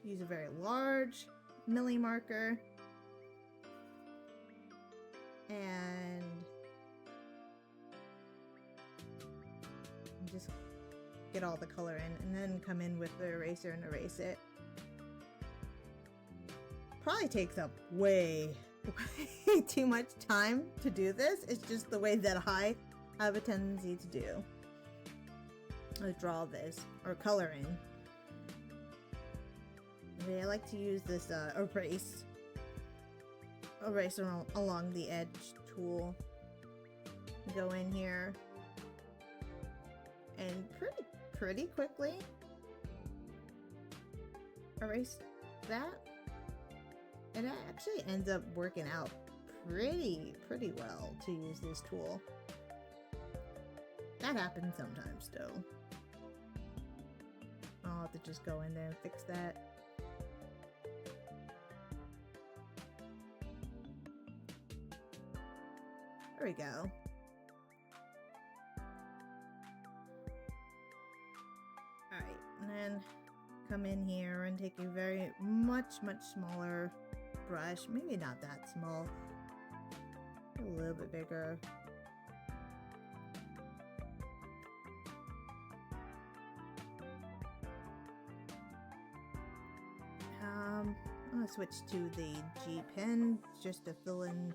use a very large milli marker and just get all the color in, and then come in with the eraser and erase it. Probably takes up way too much time to do this. It's just the way that I have a tendency to do. I draw this or color in. I like to use this erase along the edge tool. Go in here and pretty quickly erase that. It actually ends up working out pretty well to use this tool. That happens sometimes though. I'll have to just go in there and fix that. There we go. Alright, and then come in here and take a very much smaller brush. Maybe not that small. A little bit bigger. I'm gonna switch to the G pen just to fill in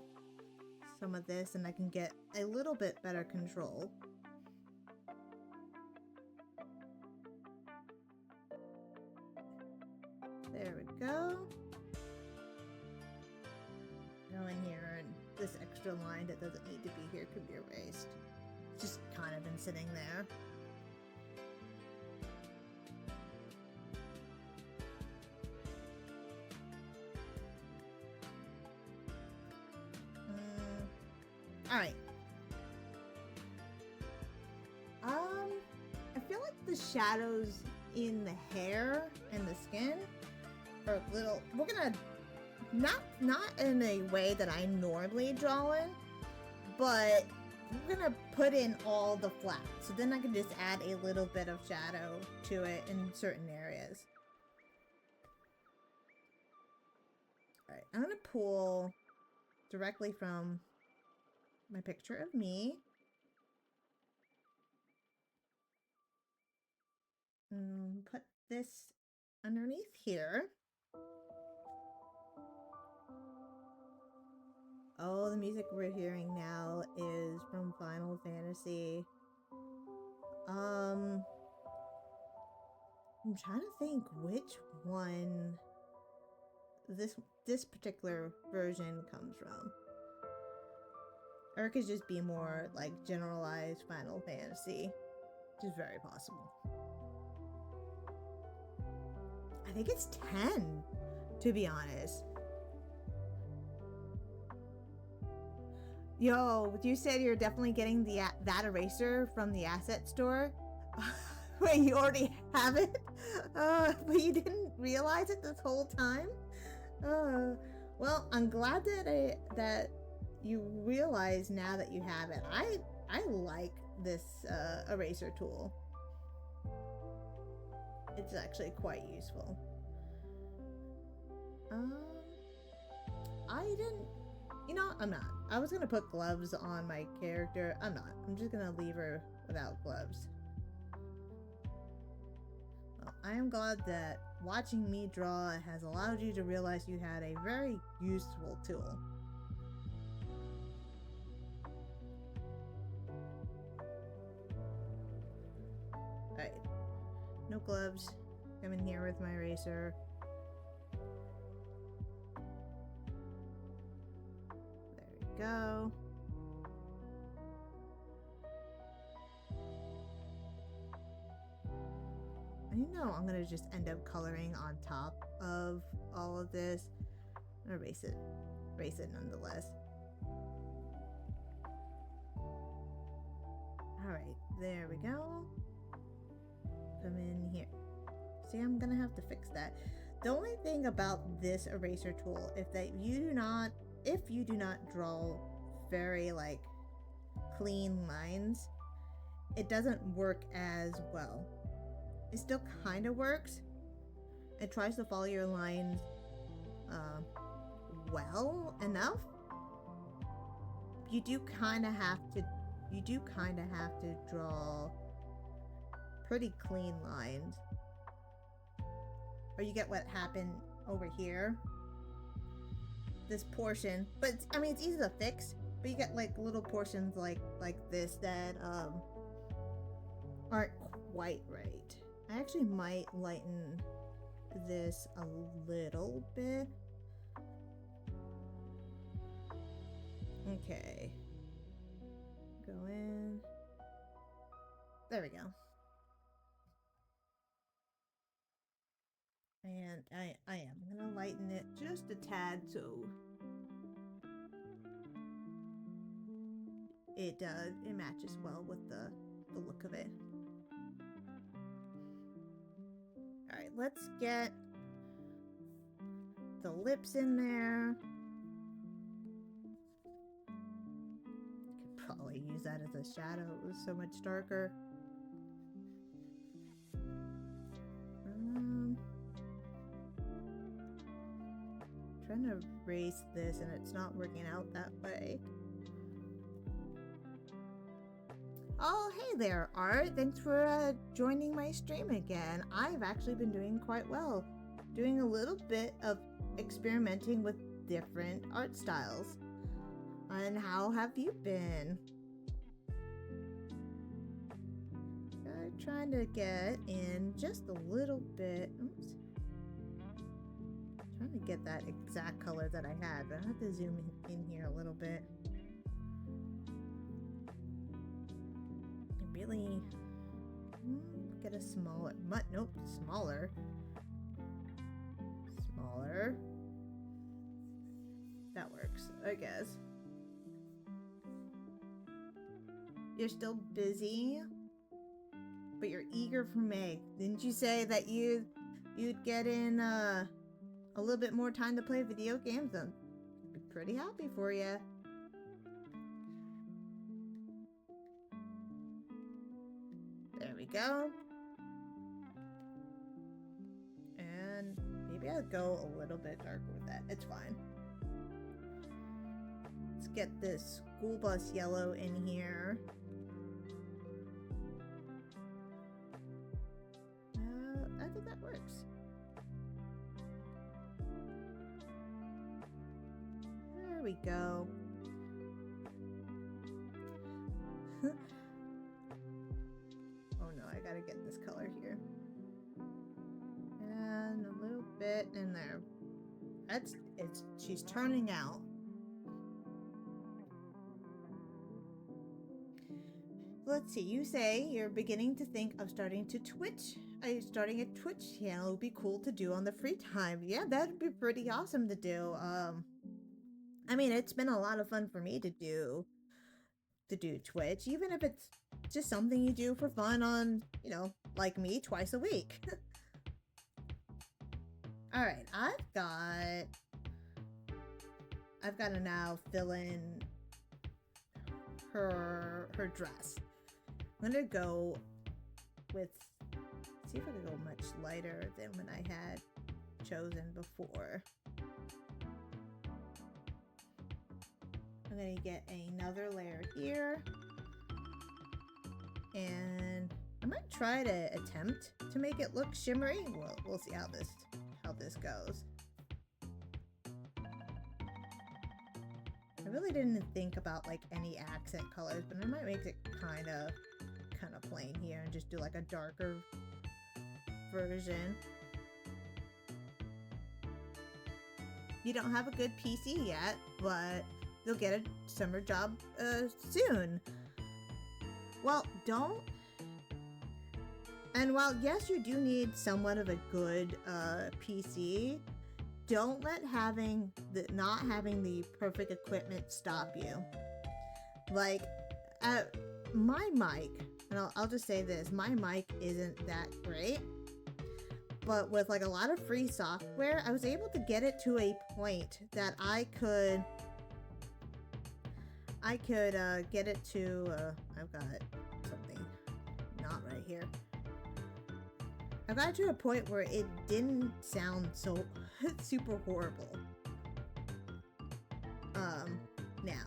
some of this, and I can get a little bit better control. There we go. Go in here, and this extra line that doesn't need to be here could be erased. It's just kind of been sitting there. Alright. I feel like the shadows in the hair and the skin are a little, we're gonna, not in a way that I normally draw in, but we're gonna put in all the flat. So then I can just add a little bit of shadow to it in certain areas. Alright, I'm gonna pull directly from my picture of me. And put this underneath here. Oh, the music we're hearing now is from Final Fantasy. I'm trying to think which one this particular version comes from. Or it could just be more like generalized Final Fantasy, which is very possible. I think it's 10, to be honest. Yo, you said you're definitely getting that eraser from the asset store? Wait, you already have it? But you didn't realize it this whole time? Well, I'm glad that you realize now that you have it. I like this eraser tool. It's actually quite useful. I didn't, you know, I'm not. I was gonna put gloves on my character. I'm not. I'm just gonna leave her without gloves. Well, I am glad that watching me draw has allowed you to realize you had a very useful tool. Alright, no gloves. Come in here with my eraser. There we go. You know I'm gonna just end up coloring on top of all of this. Erase it nonetheless. Alright, there we go. Come in here. See, I'm gonna have to fix that. The only thing about this eraser tool, if you do not draw very like clean lines, it doesn't work as well. It still kind of works, it tries to follow your lines well enough. You do kind of have to draw pretty clean lines, or you get what happened over here, this portion. But I mean, it's easy to fix, but you get like little portions like this that aren't quite right. I actually might lighten this a little bit. Okay, go in, there we go. And I am gonna lighten it just a tad so it matches well with the look of it. All right, let's get the lips in there. Could probably use that as a shadow. It was so much darker. Trying to erase this and it's not working out that way. Oh, hey there, Art. Thanks for joining my stream again. I've actually been doing quite well. Doing a little bit of experimenting with different art styles. And how have you been? I'm trying to get in just a little bit. Oops. Trying to get that exact color that I had, but I have to zoom in here a little bit. Really get a smaller smaller that works, I guess. You're still busy, but you're eager for May. Didn't you say that you'd get in a little bit more time to play video games? I'd be pretty happy for you. There we go. And maybe I'll go a little bit darker with that. It's fine. Let's get this school bus yellow in here. I think that works. There we go. I gotta get this color here. And a little bit in there. She's turning out. Let's see, you say you're beginning to think of starting a Twitch channel. It would be cool to do on the free time. Yeah, that'd be pretty awesome to do. I mean, it's been a lot of fun for me to do Twitch, even if it's just something you do for fun on, like me, twice a week. All right, I've got to now fill in her dress. I'm gonna go with, see if I can go much lighter than when I had chosen before. I'm gonna get another layer here, and I might try to attempt to make it look shimmery. We'll see how this goes. I really didn't think about like any accent colors, but I might make it kind of plain here and just do like a darker version. You don't have a good PC yet, but you'll get a summer job soon. Well, don't. And while yes, you do need somewhat of a good PC, don't let not having the perfect equipment stop you. Like my mic, and I'll just say this, my mic isn't that great, but with like a lot of free software, I was able to get it to a point that I could get it to, I've got something not right here. I I got to a point where it didn't sound so super horrible. Now.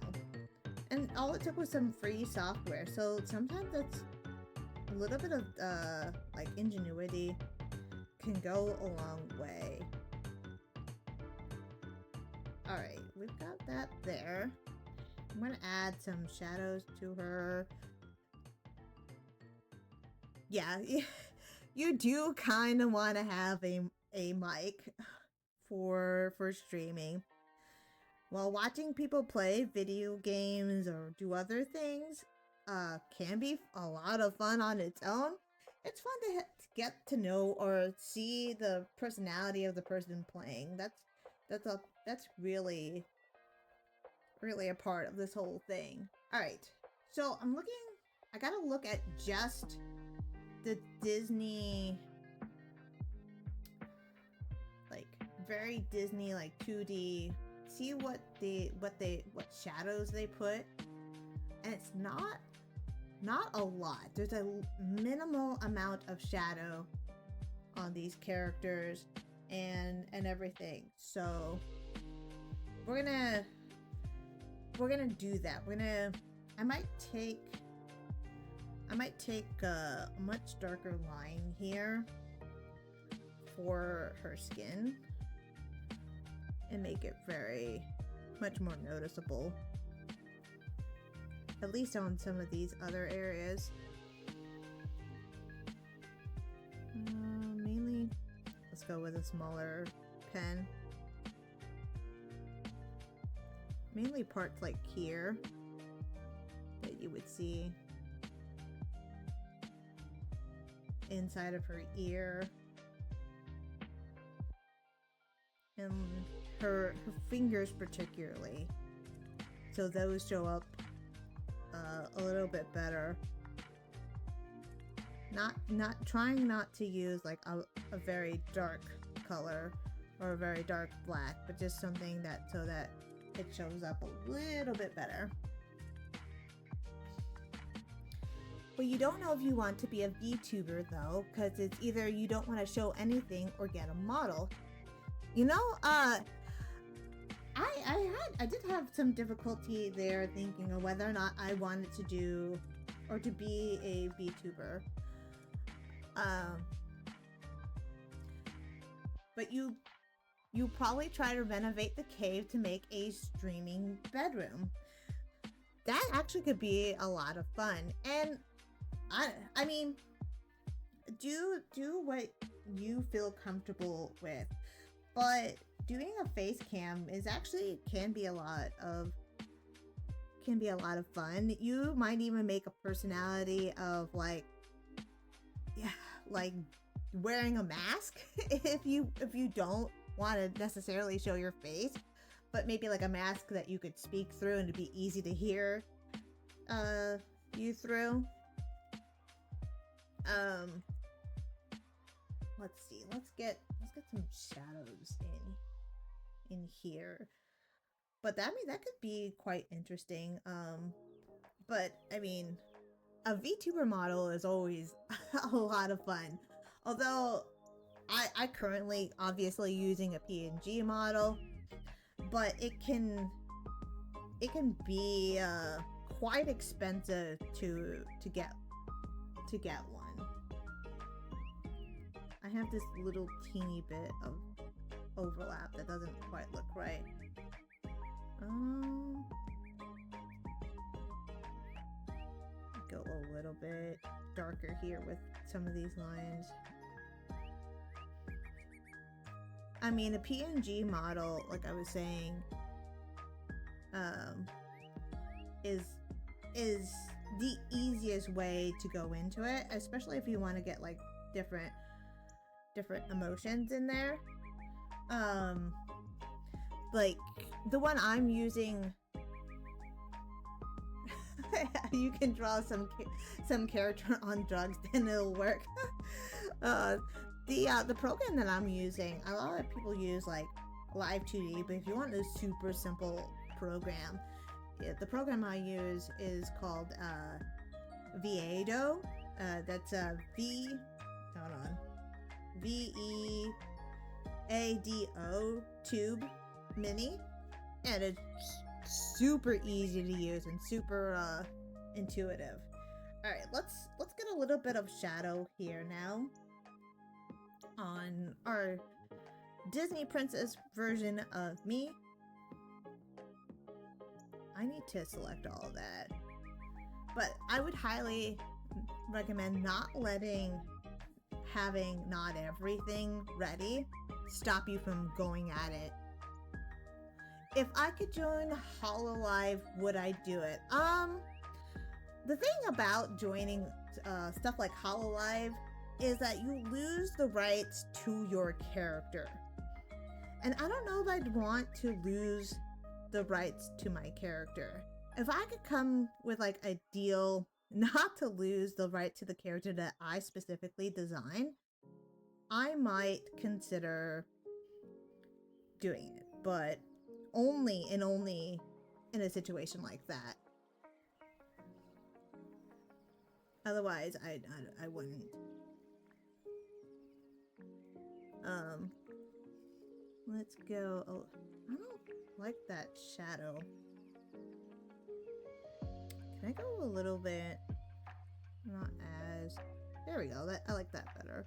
And all it took was some free software, so sometimes that's a little bit of, like, ingenuity can go a long way. Alright, we've got that there. I'm gonna add some shadows to her. Yeah, you do kind of want to have a mic for streaming. While watching people play video games or do other things can be a lot of fun on its own. It's fun to get to know or see the personality of the person playing. That's really a part of this whole thing. All right, so I gotta look at just the Disney, like very Disney, like 2D. See what shadows they put, and it's not a lot. There's a minimal amount of shadow on these characters and everything. So we're gonna do that. I might take a much darker line here for her skin and make it very much more noticeable, at least on some of these other areas. Mainly, let's go with a smaller pen. Mainly parts like here that you would see inside of her ear, and her fingers particularly, so those show up a little bit better. Trying not to use like a very dark color or a very dark black, but just something so that it shows up a little bit better. But you don't know if you want to be a VTuber though, because it's either you don't want to show anything or get a model. You know, I did have some difficulty there thinking of whether or not I wanted to do or to be a VTuber. But you probably try to renovate the cave to make a streaming bedroom. That actually could be a lot of fun. And I mean, do what you feel comfortable with. But doing a face cam can be a lot of fun. You might even make a personality of like wearing a mask if you don't want to necessarily show your face, but maybe like a mask that you could speak through and it'd be easy to hear you through. Let's see. Let's get some shadows in here. But that could be quite interesting. But I mean, a VTuber model is always a lot of fun. Although I currently obviously using a PNG model, but it can be quite expensive to get one. I have this little teeny bit of overlap that doesn't quite look right. Go a little bit darker here with some of these lines. I mean, a PNG model, like I was saying, is the easiest way to go into it, especially if you want to get like different emotions in there. Like the one I'm using, you can draw some character on drugs, then it'll work. The program that I'm using, a lot of people use like Live 2D, but if you want a super simple program, the program I use is called Viado. That's V. Hold on. VEADO tube mini, and it's super easy to use and super intuitive. All right, let's get a little bit of shadow here now on our Disney princess version of me. I need to select all of that, but I would highly recommend not letting having not everything ready stop you from going at it. If I could join Hololive, would I do it? The thing about joining stuff like Hololive is that you lose the rights to your character. And I don't know if I'd want to lose the rights to my character. If I could come with like a deal not to lose the right to the character that I specifically designed, I might consider doing it, but only in a situation like that. Otherwise, I wouldn't. Let's go. Oh, I don't like that shadow. Can I go a little bit? Not as. There we go. I like that better.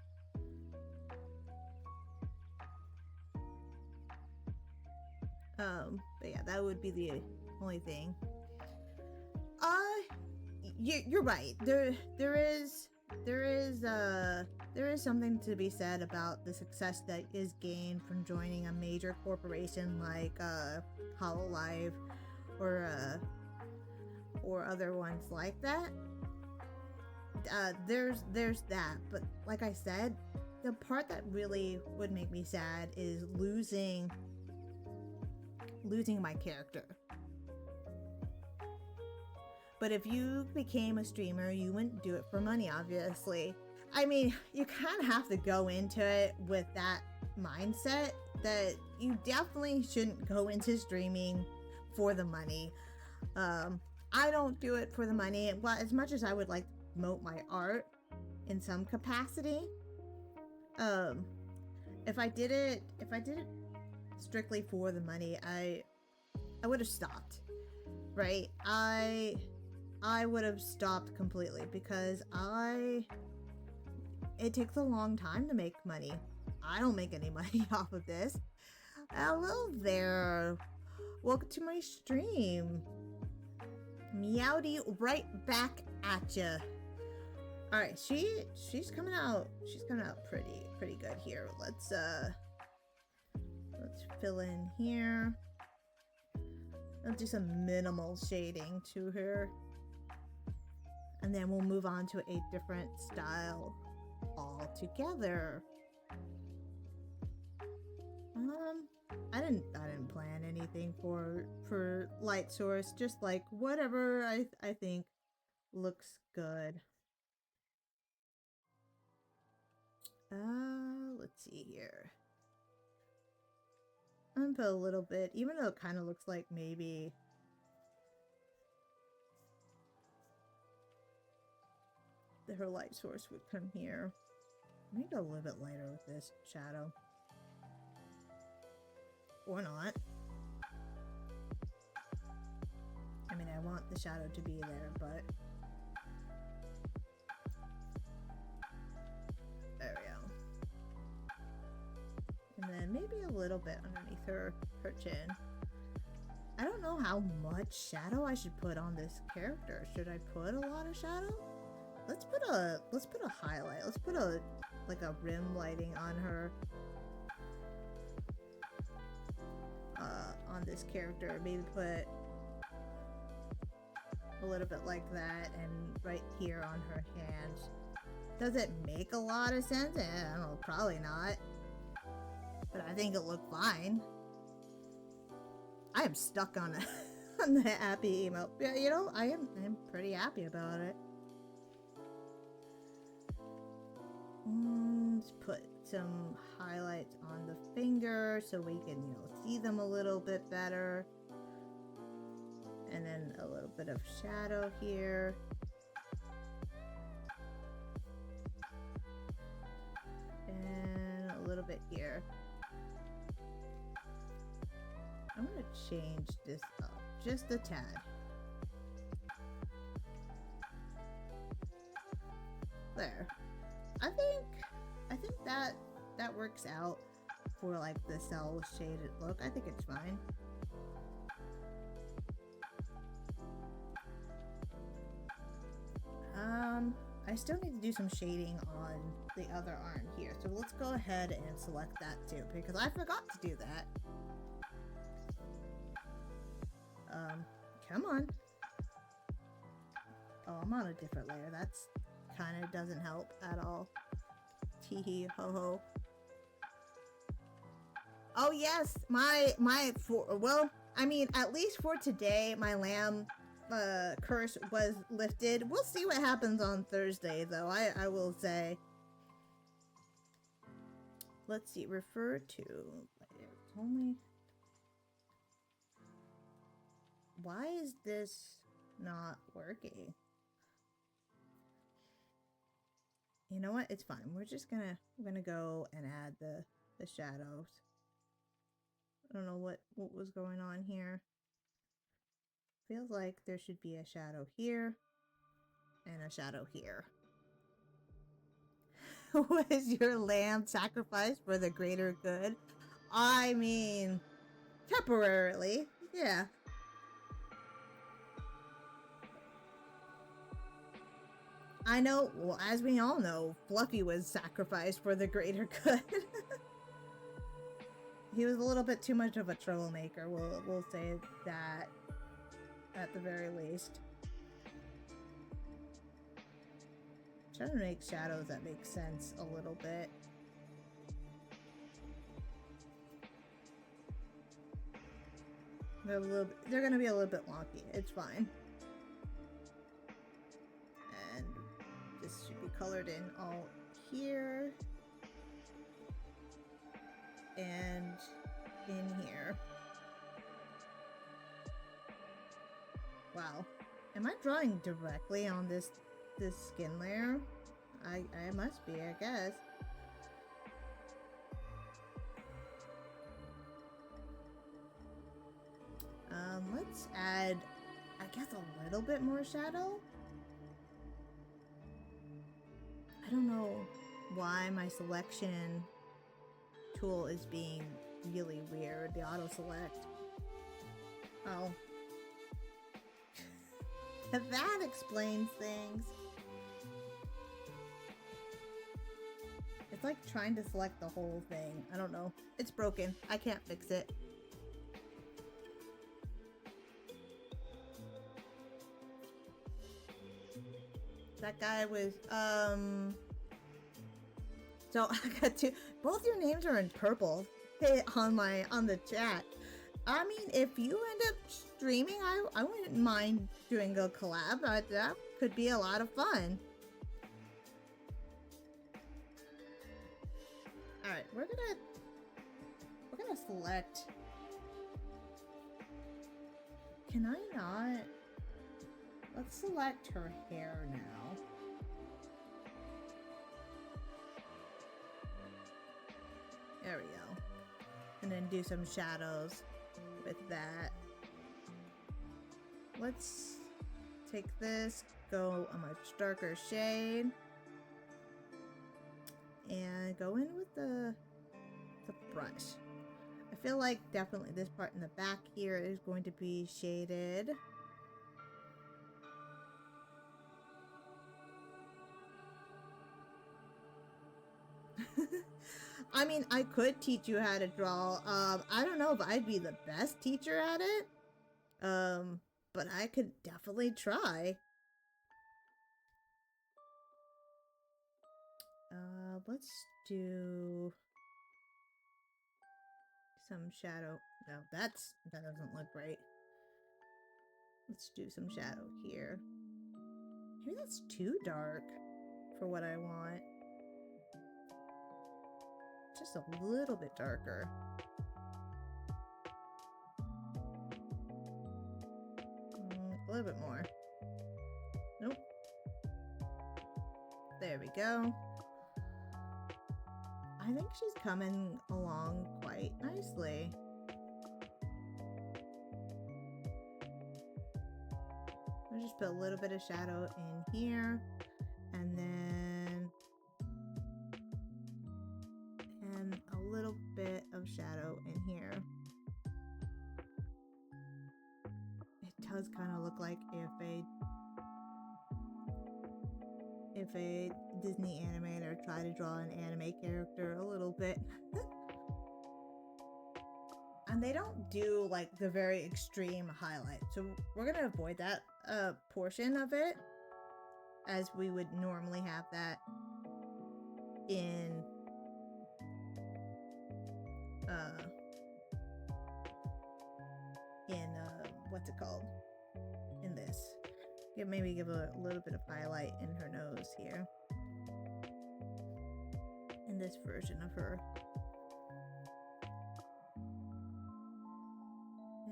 But yeah, that would be the only thing. You're right. There is something to be said about the success that is gained from joining a major corporation like Hololive or other ones like that. There's that, but like I said, the part that really would make me sad is losing my character. But if you became a streamer, you wouldn't do it for money, obviously. I mean, you kind of have to go into it with that mindset that you definitely shouldn't go into streaming for the money. I don't do it for the money. Well, as much as I would like to promote my art in some capacity, if I did it strictly for the money, I would have stopped, right? I would have stopped completely because it takes a long time to make money. I don't make any money off of this. Hello there. Welcome to my stream. Meowdy right back at ya. All right, she's coming out pretty good here. Let's fill in here. I'll do some minimal shading to her. And then we'll move on to a different style altogether. I didn't plan anything for light source, just like whatever I think looks good. Let's see here. I'm gonna put a little bit, even though it kind of looks like maybe her light source would come here. Let me go a little bit lighter with this shadow. Or not. I mean, I want the shadow to be there, but there we go. And then maybe a little bit underneath her chin. I don't know how much shadow I should put on this character. Should I put a lot of shadow? Let's put a highlight. Let's put a rim lighting on her. On this character, maybe put a little bit like that, and right here on her hands. Does it make a lot of sense? I don't know, probably not. But I think it looked fine. I am stuck on the happy emote. Yeah, you know, I'm pretty happy about it. Let's put some highlights on the finger so we can, see them a little bit better. And then a little bit of shadow here. And bit here. I'm gonna change this up just a tad. There. I think that works out for like the cell shaded look. I think it's fine. I still need to do some shading on the other arm here. So let's go ahead and select that too, because I forgot to do that. Come on. Oh, I'm on a different layer. That's kind of doesn't help at all. Tee hee ho ho. Oh yes, well, I mean, at least for today, my lamb curse was lifted. We'll see what happens on Thursday, though. I will say. Let's see. Refer to. It's only. Why is this not working? You know what? It's fine. We're gonna go and add the shadows. I don't know what was going on here. Feels like there should be a shadow here and a shadow here. Was your lamb sacrificed for the greater good? I mean, temporarily, yeah. I know, well, as we all know, Fluffy was sacrificed for the greater good. He was a little bit too much of a troublemaker, we'll say that at the very least. Trying to make shadows that make sense a little bit. They're gonna be a little bit wonky. It's fine. And this should be colored in all here. And in here. Wow. Am I drawing directly on this skin layer? I must be, I guess. Let's add, I guess, a little bit more shadow. I don't know why my selection tool is being really weird. The auto select. Oh. That explains things. It's like trying to select the whole thing. I don't know. It's broken. I can't fix it. That guy was, so I got two, both your names are in purple on the chat. I mean, if you end up streaming, I wouldn't mind doing a collab. That could be a lot of fun. All right, we're gonna select. Can I not? Let's select her hair now. There we go. And then do some shadows with that. Let's take this, go a much darker shade, and go in with the brush. I feel like definitely this part in the back here is going to be shaded. I mean, I could teach you how to draw. I don't know if I'd be the best teacher at it. But I could definitely try. Let's do some shadow. No, that doesn't look right. Let's do some shadow here. Maybe that's too dark for what I want. Just a little bit darker. A little bit more. Nope. There we go. I think she's coming along quite nicely. I'll just put a little bit of shadow in here, and then a little bit of shadow in here. It does kind of look like if a Disney animator tried to draw an anime character a little bit. And they don't do like the very extreme highlight, so we're gonna avoid that portion of it, as we would normally have that in what's it called, in this. Maybe give a little bit of highlight in her nose here in this version of her.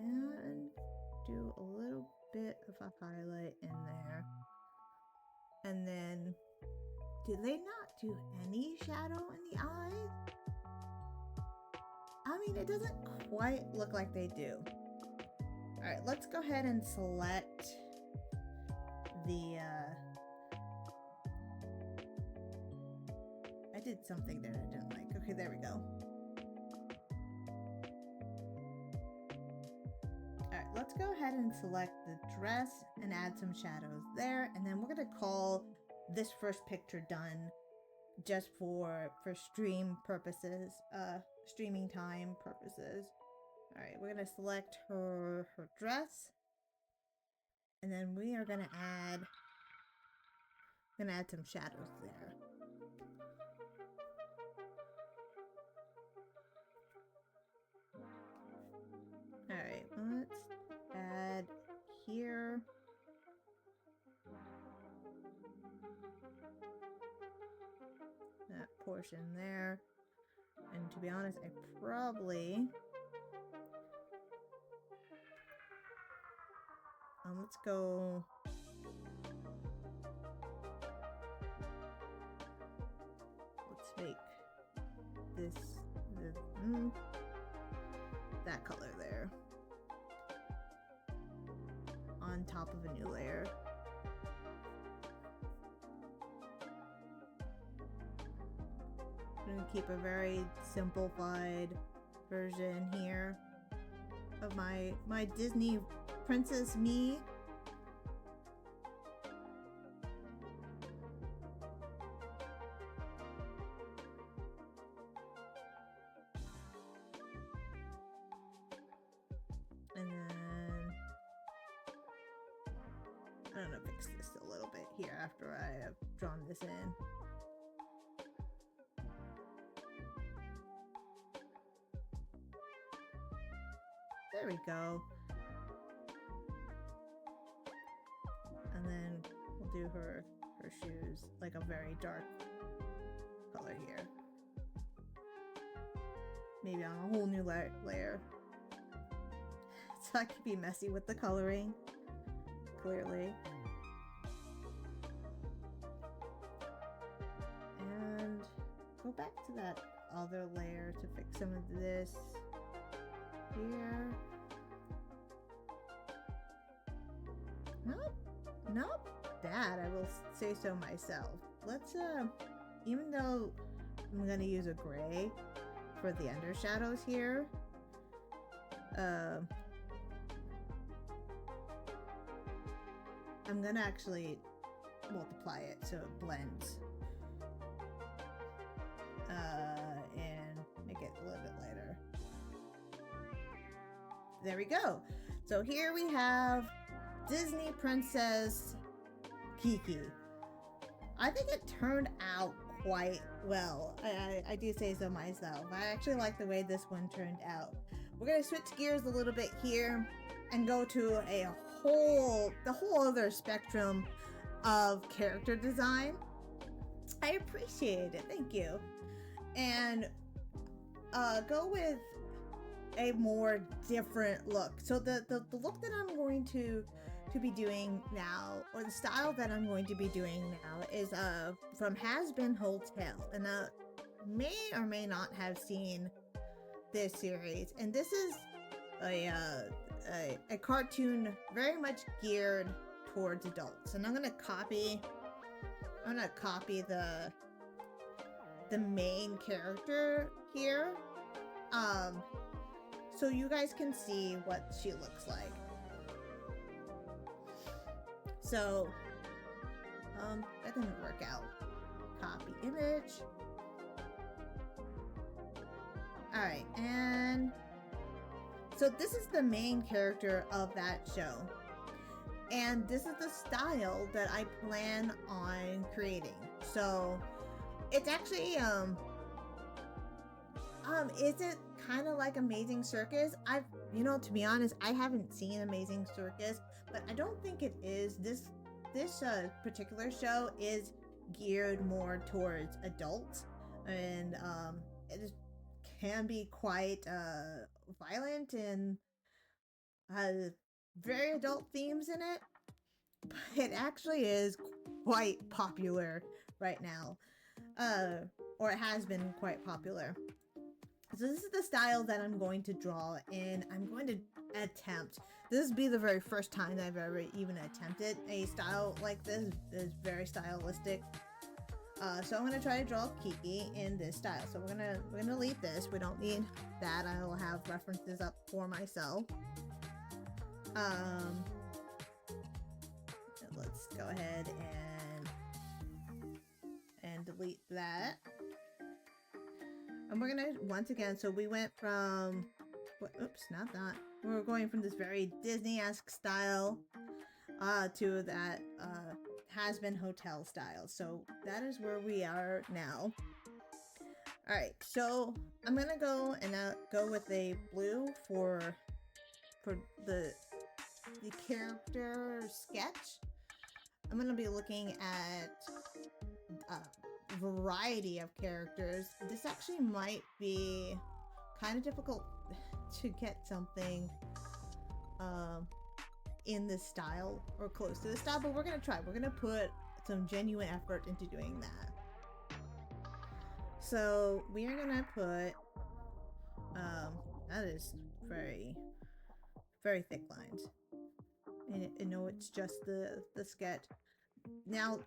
And do a little bit of a highlight in there. And then, do they not do any shadow in the eyes? I mean, it doesn't quite look like they do. Alright, let's go ahead and select the, I did something there I didn't like. Okay, there we go. Alright, let's go ahead and select the dress and add some shadows there, and then we're gonna call this first picture done just for stream purposes, streaming time purposes. Alright, we're gonna select her dress, and then we are gonna add some shadows there. Alright, let's add here. That portion there. And to be honest, I probably... let's go... Let's make this that color there on top of a new layer. I'm gonna keep a very simplified version here of my Disney princess me. And then I'm gonna fix this a little bit here after I have drawn this in. There we go. And then we'll do her shoes, like a very dark color here. Maybe on a whole new layer. So I could be messy with the coloring, clearly. And go back to that other layer to fix some of this here. Not bad, I will say so myself. Let's even though I'm gonna use a gray for the undershadows here, I'm gonna actually multiply it so it blends, and make it a little bit lighter. There we go. So here we have Disney Princess Kiki. I think it turned out quite well. I do say so myself. I actually like the way this one turned out. We're gonna switch gears a little bit here and go to the whole other spectrum of character design. I appreciate it, thank you. And go with a more different look. So the look that I'm going to be doing now, or the style that I'm going to be doing now, is from Hazbin Hotel. And may or may not have seen this series, and this is a cartoon very much geared towards adults. And I'm gonna copy the main character here, so you guys can see what she looks like. So that didn't work out. Copy image. Alright, and so this is the main character of that show. And this is the style that I plan on creating. So it's actually is it kind of like Amazing Circus? To be honest, I haven't seen Amazing Circus, but I don't think it is. This particular show is geared more towards adults, and it can be quite violent and has very adult themes in it, but it actually is quite popular right now, or it has been quite popular. So this is the style that I'm going to draw, and I'm going to attempt. This will be the very first time I've ever even attempted a style like this. It's very stylistic. So I'm gonna try to draw Kiki in this style. So we're gonna delete this. We don't need that. I will have references up for myself. Let's go ahead and delete that. And we're gonna, once again, so we went from, oops, not that. We're going from this very Disney-esque style to that Hazbin Hotel style. So that is where we are now. Alright, so I'm gonna go and go with a blue for the character sketch. I'm gonna be looking at a variety of characters. This actually might be kind of difficult to get something in this style or close to this style, but we're gonna try. We're gonna put some genuine effort into doing that. So we are gonna put that is very, very thick lines, and I know it's just the sketch. Now,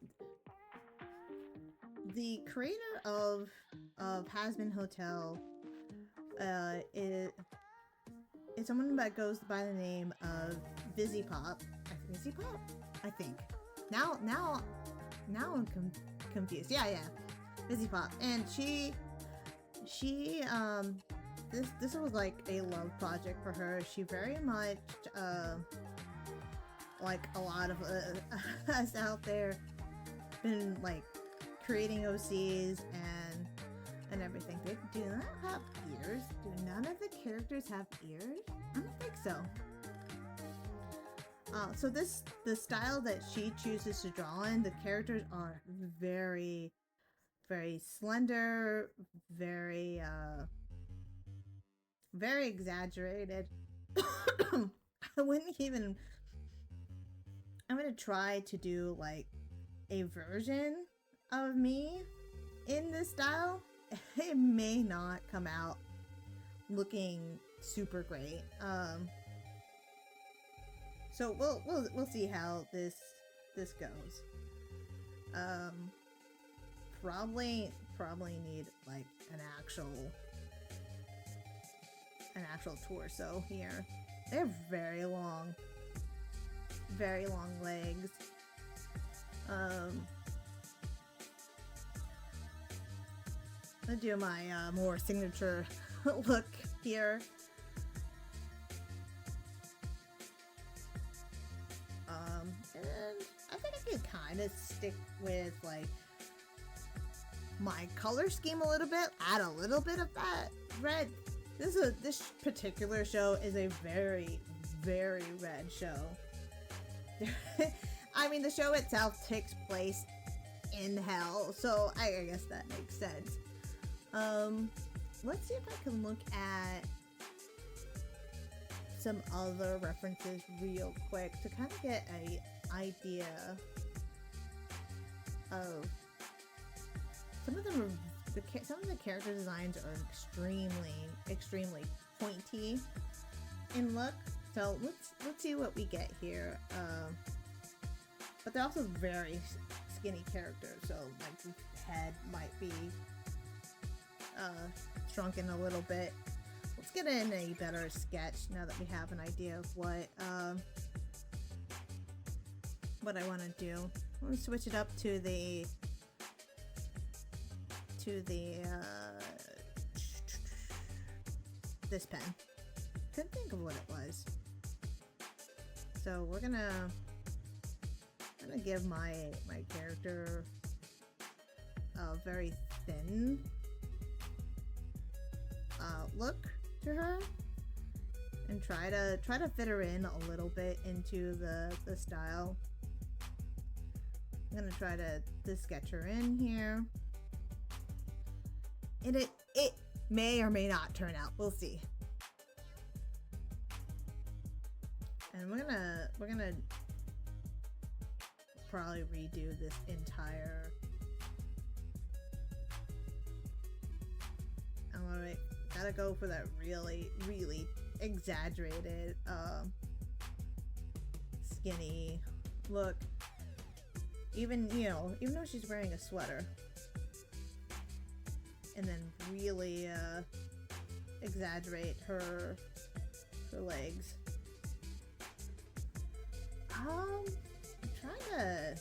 the creator of Hazbin Hotel is someone that goes by the name of Vizzy Pop. Vizzy Pop? I think. Now I'm confused. Yeah. Vizzy Pop. And she this was like a love project for her. She very much like a lot of us out there been like creating OCs and everything. They do not have ears. Do none of the characters have ears? I don't think so. So the style that she chooses to draw in, the characters are very, very slender, very very exaggerated. I wouldn't even. I'm gonna try to do like a version of me in this style. It may not come out looking super great. So we'll see how this goes. Probably need like an actual torso here. They have very long legs. I'll do my more signature look here. And I think I can kind of stick with like my color scheme a little bit, add a little bit of that red. This particular show is a very, very red show. I mean, the show itself takes place in hell, so I guess that makes sense. Let's see if I can look at some other references real quick to kind of get a idea of. Some of them are some of the character designs are extremely pointy in look. So let's see what we get here. But they're also very skinny characters, so like the head might be shrunken a little bit. Let's get in a better sketch now that we have an idea of what I want to do. I'm going to switch it up to the this pen. Couldn't think of what it was. So we're gonna give my character a very thin look to her, and try to fit her in a little bit into the style. I'm gonna try to sketch her in here, and it may or may not turn out. We'll see. And we're gonna probably redo this entire. Gotta go for that really exaggerated skinny look. Even though she's wearing a sweater, and then really exaggerate her legs. I'm trying to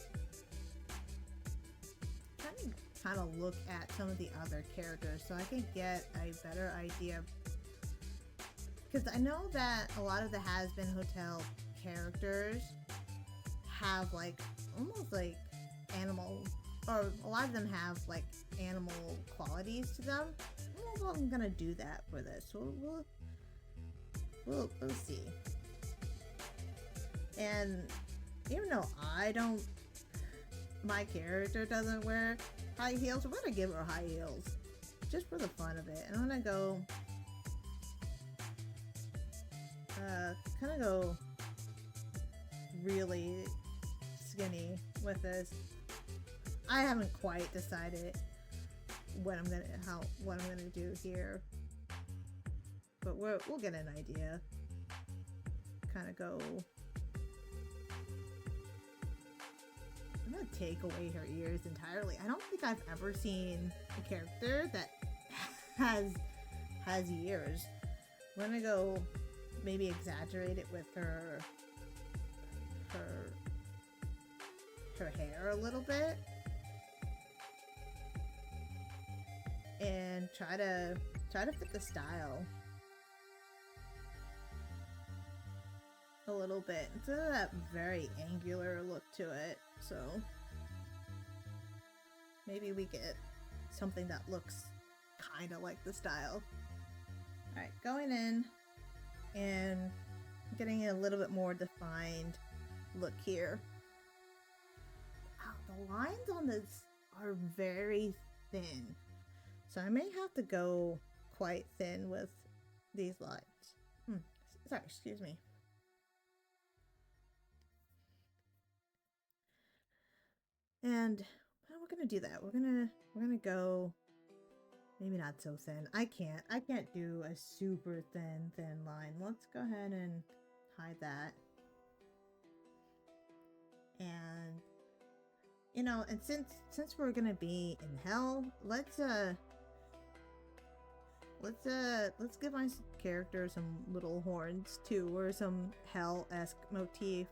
kind of look at some of the other characters so I can get a better idea, because I know that a lot of the Hazbin Hotel characters have like almost like animal, or a lot of them have like animal qualities to them. I don't know if I'm gonna do that for this, so we'll see. And even though my character doesn't wear high heels, we're gonna give her high heels just for the fun of it. And I'm gonna go kind of go really skinny with this. I haven't quite decided what I'm gonna do here, but we'll get an idea. Kind of go. I'm gonna take away her ears entirely. I don't think I've ever seen a character that has ears. I'm gonna go maybe exaggerate it with her hair a little bit, and try to fit the style a little bit instead of that very angular look to it. So maybe we get something that looks kind of like the style. Alright, going in and getting a little bit more defined look here. Wow, the lines on this are very thin, so I may have to go quite thin with these lines. Sorry, excuse me. And we're gonna do that. We're gonna go maybe not so thin. I can't do a super thin line. Let's go ahead and hide that. And and since we're gonna be in hell, let's give my character some little horns too, or some hell-esque motif.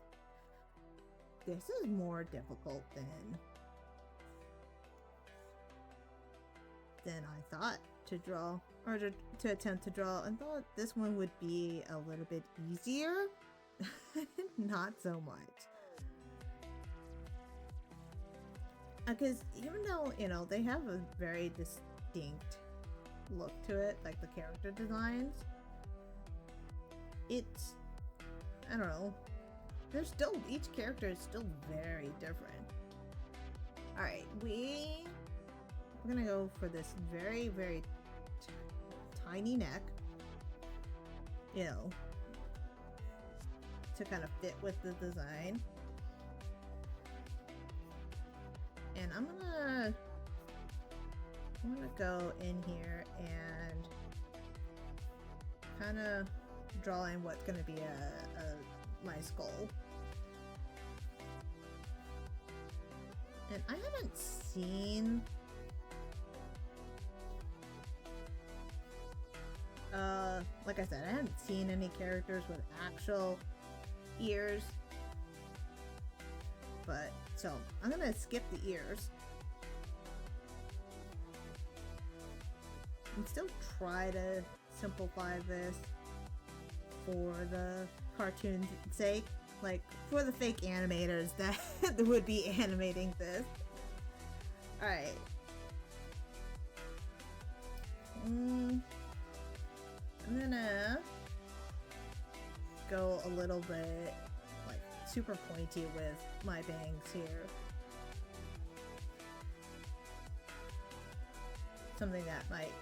This is more difficult than I thought to draw, or to attempt to draw. I thought this one would be a little bit easier. Not so much. Because even though, they have a very distinct look to it, like the character designs, it's, I don't know, each character is still very different. Alright, we're gonna go for this very, very tiny neck, to kind of fit with the design. And I'm I'm gonna go in here and kind of draw in what's gonna be my skull. And I haven't seen like I said, I haven't seen any characters with actual ears. But so I'm gonna skip the ears and still try to simplify this for the cartoon's sake, like for the fake animators that would be animating this. Alright. I'm gonna go a little bit like super pointy with my bangs here. Something that might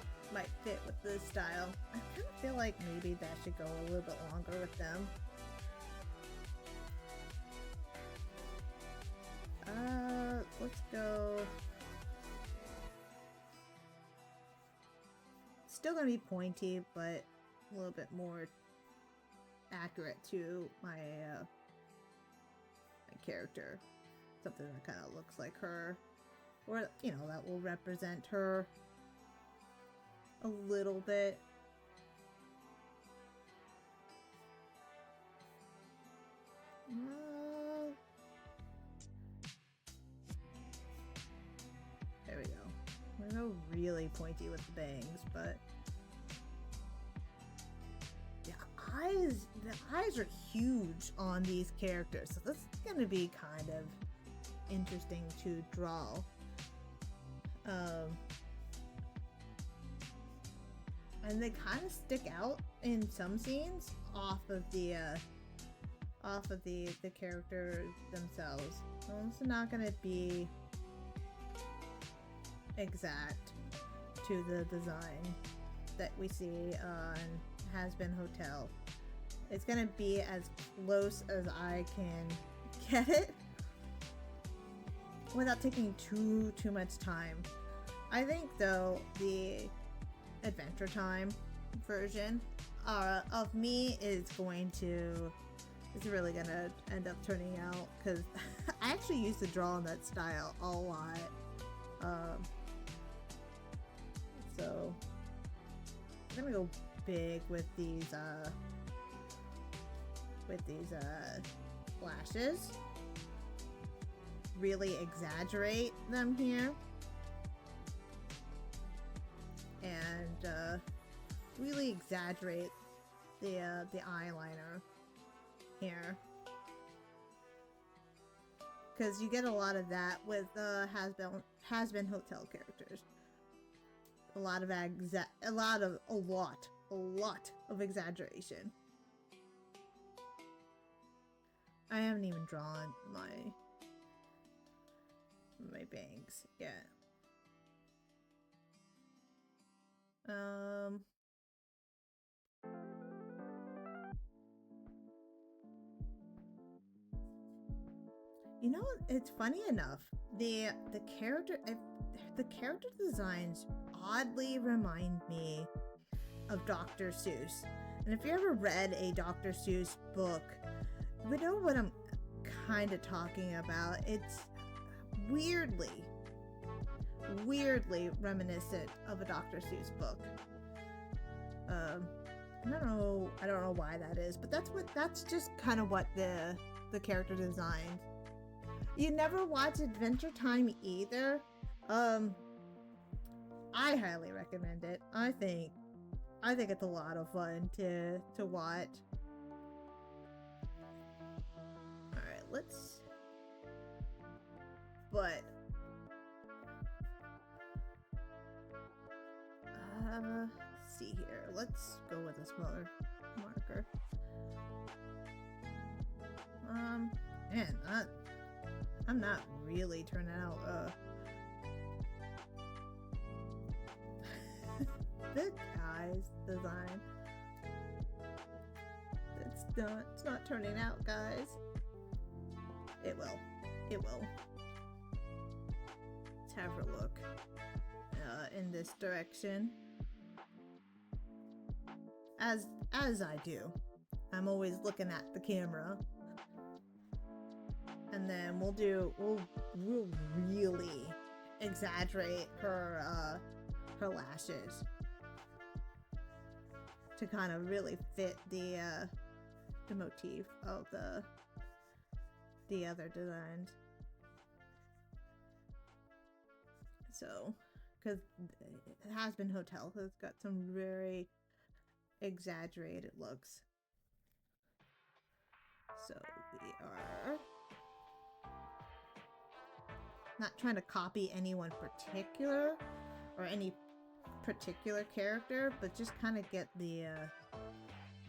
fit with this style. I kind of feel like maybe that should go a little bit longer with them. Let's go. Still gonna be pointy, but a little bit more accurate to my my character. Something that kind of looks like her, or you know, that will represent her a little bit. There we go. I'm gonna go really pointy with the bangs, but the eyes are huge on these characters, so this is gonna be kind of interesting to draw. And they kind of stick out in some scenes off of the characters themselves. So it's not gonna be exact to the design that we see on Hazbin Hotel. It's gonna be as close as I can get it without taking too much time. I think though the Adventure Time version of me is really gonna end up turning out, because I actually used to draw in that style a lot. So I'm gonna go big with these flashes. Really exaggerate them here. And really exaggerate the eyeliner here, because you get a lot of that with Hazbin Hotel characters. A lot of exaggeration. I haven't even drawn my bangs yet. You know, it's funny enough, the character designs oddly remind me of Dr. Seuss. And if you ever read a Dr. Seuss book, you know what I'm kind of talking about. It's weirdly reminiscent of a Dr. Seuss book. I don't know why that is, but that's just kind of what the character design. You never watch Adventure Time either? I highly recommend it. I think it's a lot of fun to watch. Alright, let's see here. Let's go with a smaller marker. Man, I'm not really turning out the guy's design. It's not turning out, guys. It will. Let's have her look. in this direction. As I do. I'm always looking at the camera. And then we'll really exaggerate her lashes to kind of really fit the motif of the other designs. So, because Hazbin Hotel has got some very exaggerated looks. So we are not trying to copy anyone particular or any particular character, but just kind of get the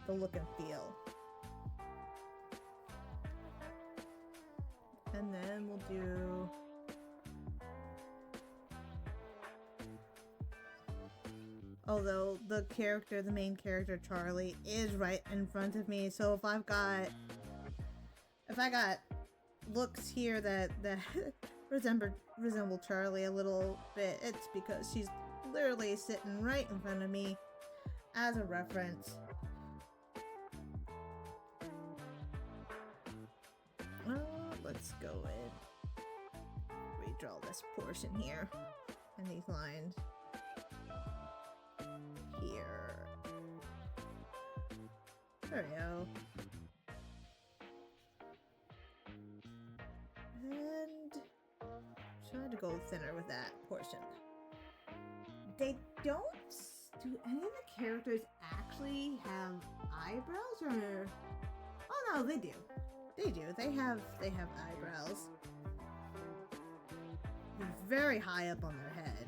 look and feel. And then we'll do although the main character Charlie is right in front of me, so if I got looks here that resemble Charlie a little bit, it's because she's literally sitting right in front of me as a reference. Let's go and redraw this portion here and these lines here. There we go. And try to go thinner with that portion. They don't. Do any of the characters actually have eyebrows, or? Oh no, they do. They do. They have eyebrows. They're very high up on their head.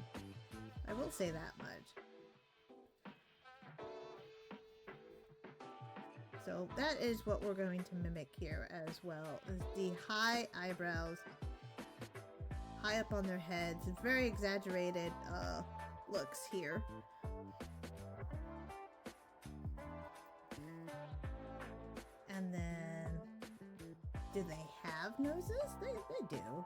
I will say that much. So that is what we're going to mimic here as well, is the high eyebrows, high up on their heads. It's very exaggerated looks here. And then, do they have noses? They do.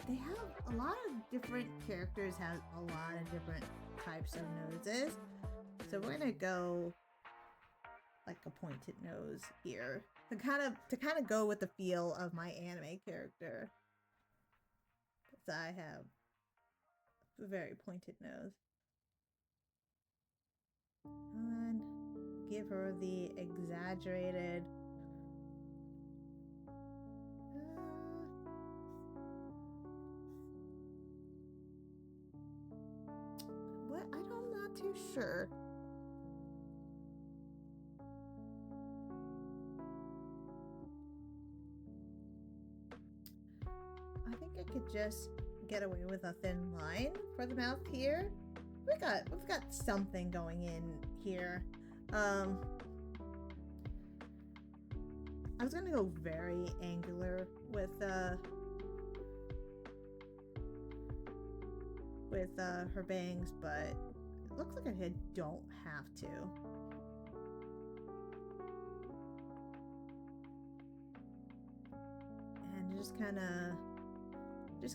They have a lot of different characters have a lot of different types of noses. So we're gonna go like a pointed nose here to kind of go with the feel of my anime character. Because I have a very pointed nose. And give her the exaggerated what? I'm not too sure. I think I could just get away with a thin line for the mouth here. We've got something going in here. I was gonna go very angular with her bangs, but it looks like I don't have to. And just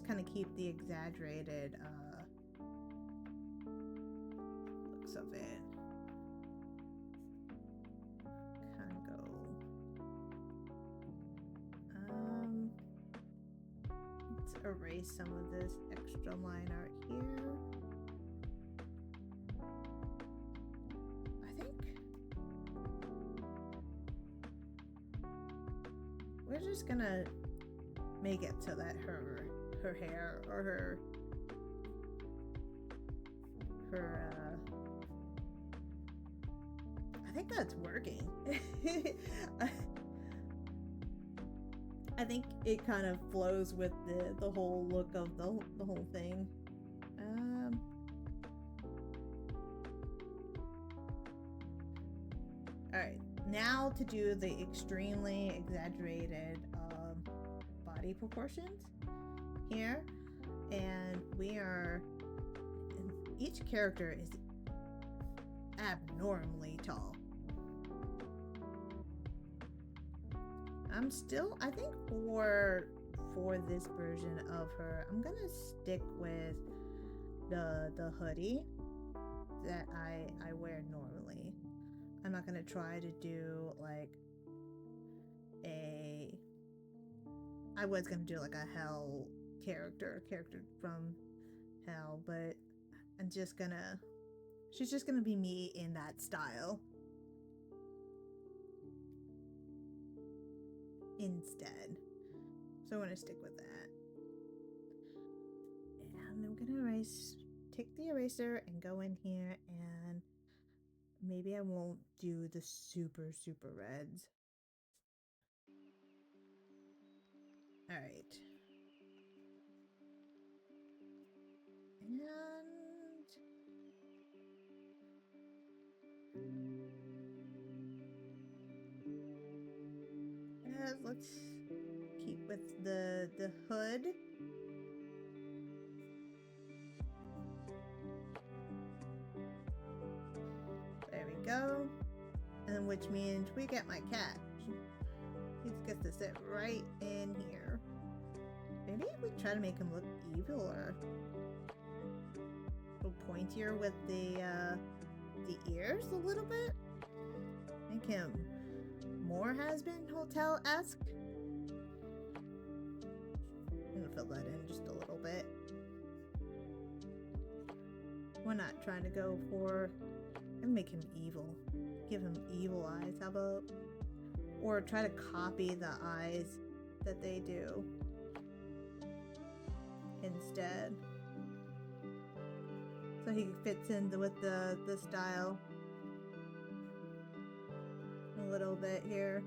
kind of keep the exaggerated looks of it. Kind of go. Let's erase some of this extra line art here. I think we're just gonna make it so that her hair or her I think that's working. I think it kind of flows with the whole look of the whole thing. Alright, now to do the extremely exaggerated body proportions here, and each character is abnormally tall. I think for for this version of her, I'm gonna stick with the hoodie that I wear normally. I'm not gonna try to do like I was gonna do like a hell character from hell, but she's just gonna be me in that style instead. So I'm gonna stick with that. And I'm gonna take the eraser and go in here, and maybe I won't do the super reds. Alright. And let's keep with the hood. There we go. And which means we get my cat. He gets to sit right in here. Maybe we try to make him look evil or a little pointier with the ears a little bit. Make him more Hazbin Hotel-esque. I'm gonna fill that in just a little bit. We're not trying to go for and make him evil. Give him evil eyes. How about? Or try to copy the eyes that they do instead. So he fits in with the style a little bit here.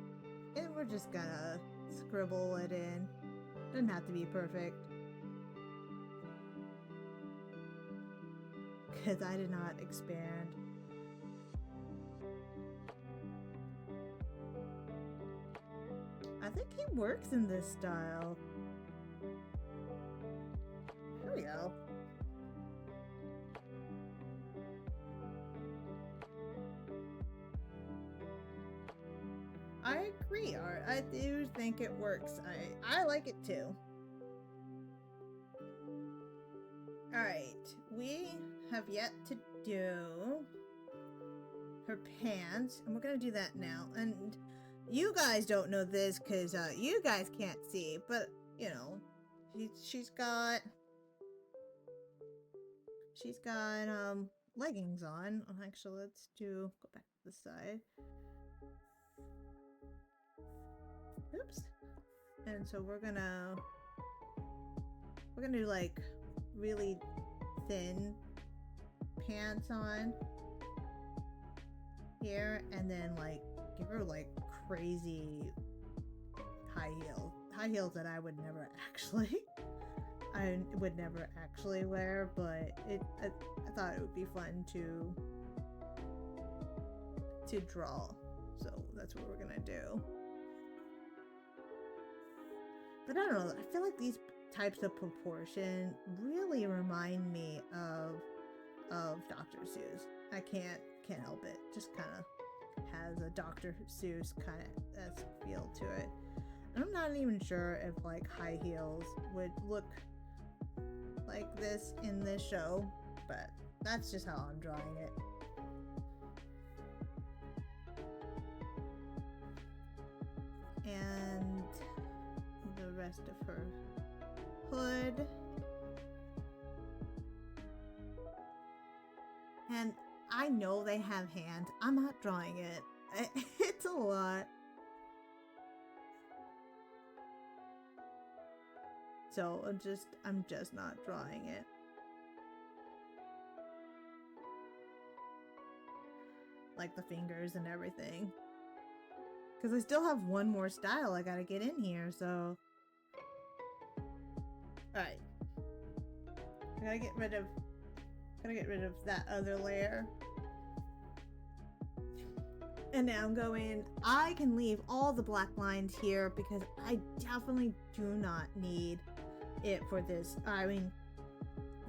And we're just gonna scribble it in. Doesn't have to be perfect. Because I did not expand. I think he works in this style. There we go. I agree, Art. I do think it works. I like it too. Alright, we have yet to do her pants, and we're gonna do that now. And you guys don't know this because you guys can't see, but you know, she's got leggings on. Actually, let's go back to the side. Oops. And so we're gonna do like really thin pants on here, and then like give her like crazy high heels that I would never actually wear, but I thought it would be fun to draw, so that's what we're gonna do. But I don't know, I feel like these types of proportion really remind me of Dr. Seuss. I can't help it. Just kind of has a Dr. Seuss kind of feel to it. And I'm not even sure if like high heels would look like this in this show, but that's just how I'm drawing it. And the rest of her hood. And I know they have hands. I'm not drawing it. It's a lot. So I'm just not drawing it. Like the fingers and everything. Because I still have one more style I gotta get in here, so. Alright. I gotta get rid of that other layer. And now I'm going, I can leave all the black lines here because I definitely do not need it for this. I mean,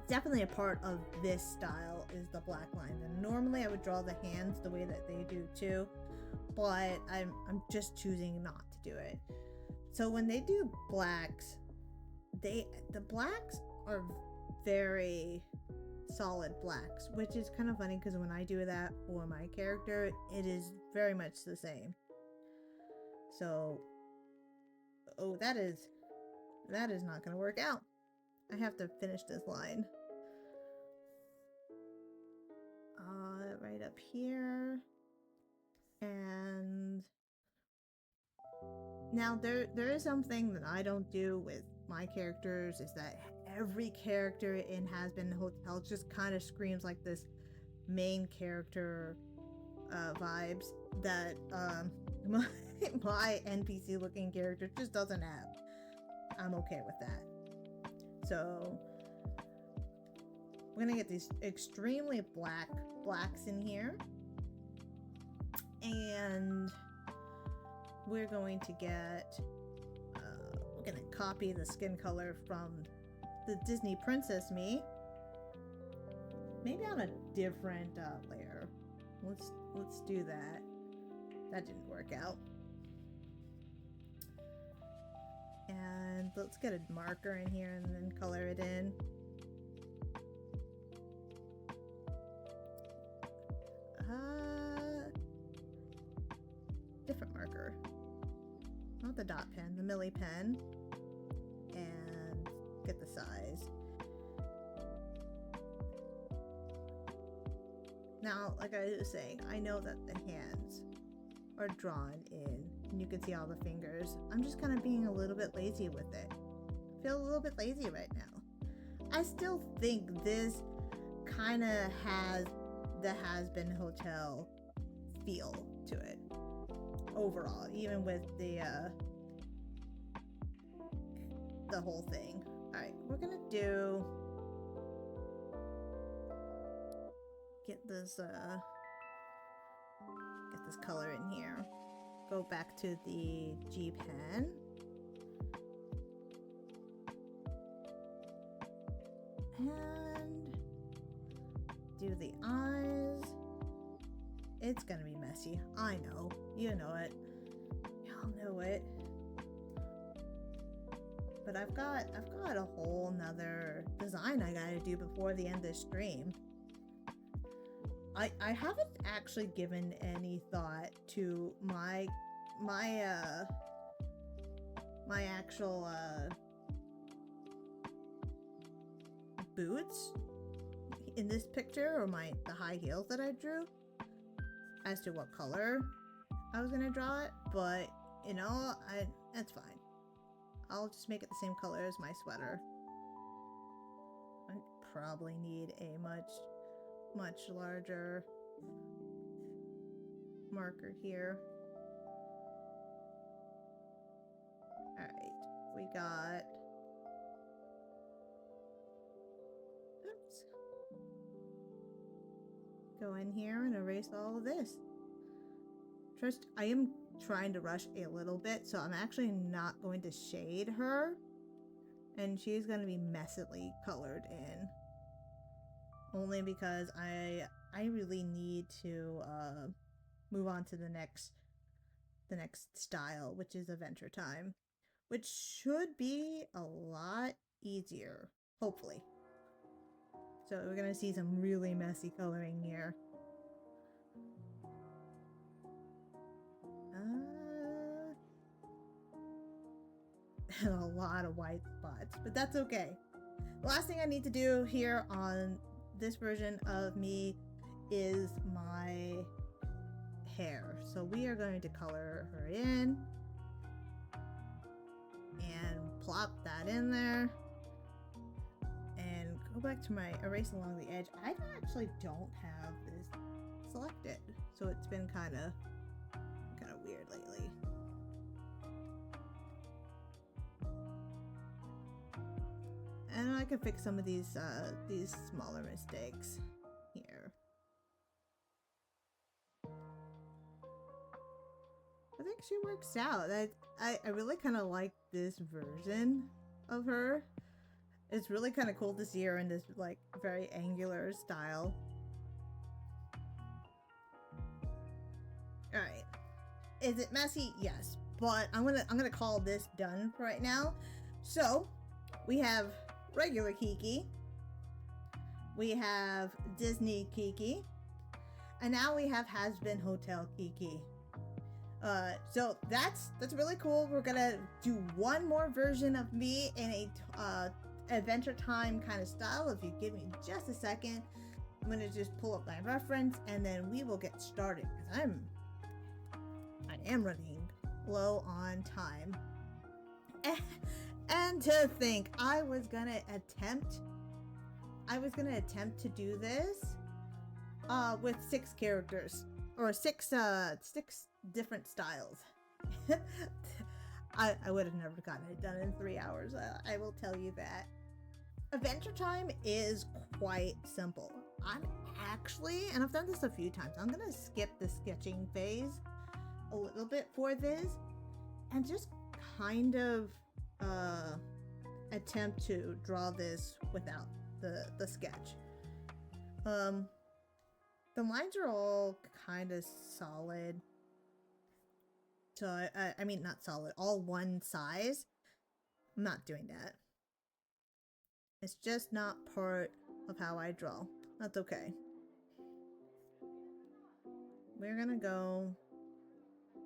definitely a part of this style is the black lines. And normally I would draw the hands the way that they do too, but I'm just choosing not to do it. So when they do blacks, the blacks are very solid blacks, which is kind of funny because when I do that for my character, it is very much the same. So, oh, that is not gonna work out. I have to finish this line. Right up here. And now there is something that I don't do with my characters, is that every character in Hazbin Hotel just kind of screams like this main character vibes that my NPC looking character just doesn't have. I'm okay with that. So we're gonna get these extremely blacks in here, and we're going to get we're gonna copy the skin color from the Disney Princess me, maybe on a different layer. Let's do that. That didn't work out. And let's get a marker in here and then color it in. Different marker. Not the dot pen, the Millie pen. And get the size. Now, like I was saying, I know that the hands are drawn in, and you can see all the fingers. I'm just kind of being a little bit lazy with it. I feel a little bit lazy right now. I still think this kind of has the Hazbin Hotel feel to it overall, even with the whole thing. All right, we're gonna get this color in here. Go back to the G pen. And do the eyes. It's gonna be messy. I know. You know it. Y'all know it. But I've got a whole nother design I gotta do before the end of this stream. I haven't actually given any thought to my actual boots in this picture, or the high heels that I drew, as to what color I was gonna draw it, but you know, that's fine. I'll just make it the same color as my sweater. I probably need a much larger marker here. Alright, we got... Oops. Go in here and erase all of this. Trust, I am trying to rush a little bit, so I'm actually not going to shade her. And she's going to be messily colored in. Only because I really need to move on to the next style, which is Adventure Time, which should be a lot easier, hopefully. So we're gonna see some really messy coloring here. And a lot of white spots, but that's okay. The last thing I need to do here on this version of me is my hair. So we are going to color her in and plop that in there and go back to my erase along the edge. I actually don't have this selected, so it's been kind of weird lately. And I can fix some of these smaller mistakes here. I think she works out. I really kind of like this version of her. It's really kind of cool to see her in this like very angular style. All right, is it messy? Yes, but I'm gonna call this done for right now. So We have regular Kiki. We have Disney Kiki. And now we have Hazbin Hotel Kiki. So that's really cool. We're gonna do one more version of me in a Adventure Time kind of style. If you give me just a second, I'm gonna just pull up my reference and then we will get started because I am running low on time. And to think I was gonna attempt to do this with 6 characters or six different styles. I would have never gotten it done in 3 hours. I will tell you that. Adventure Time is quite simple. I'm actually, and I've done this a few times, I'm gonna skip the sketching phase a little bit for this and just kind of attempt to draw this without the sketch. The lines are all kind of solid. So I mean, not solid, all one size. I'm not doing that. It's just not part of how I draw. That's okay. We're gonna go,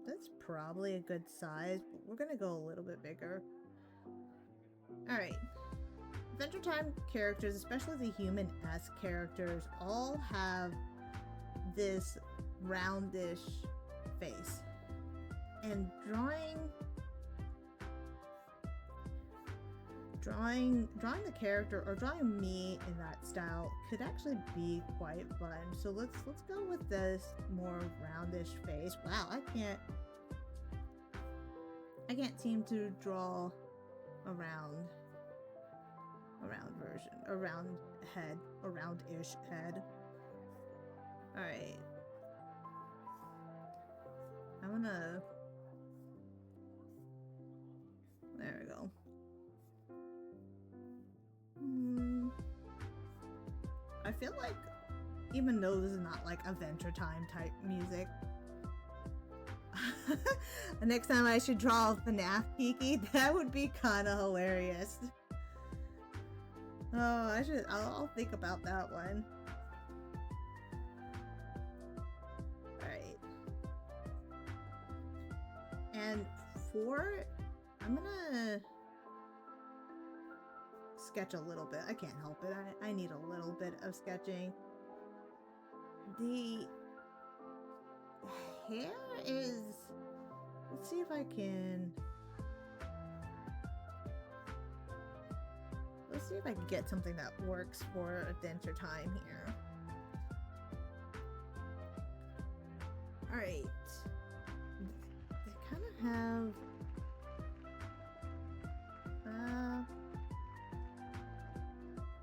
that's probably a good size, but we're gonna go a little bit bigger. Alright. Adventure Time characters, especially the human-esque characters, all have this roundish face. And drawing the character or drawing me in that style could actually be quite fun. So let's go with this more roundish face. Wow, I can't seem to draw a round version, a round head, a roundish head. All right, I'm gonna. There we go. I feel like, even though this is not like Adventure Time type music, the next time I should draw FNAF Kiki, that would be kind of hilarious. Oh, I'll think about that one. Alright. And I'm gonna sketch a little bit. I can't help it. I need a little bit of sketching. The hair is... Let's see if I can... Let's see if I can get something that works for Adventure Time here. Alright. They kind of have...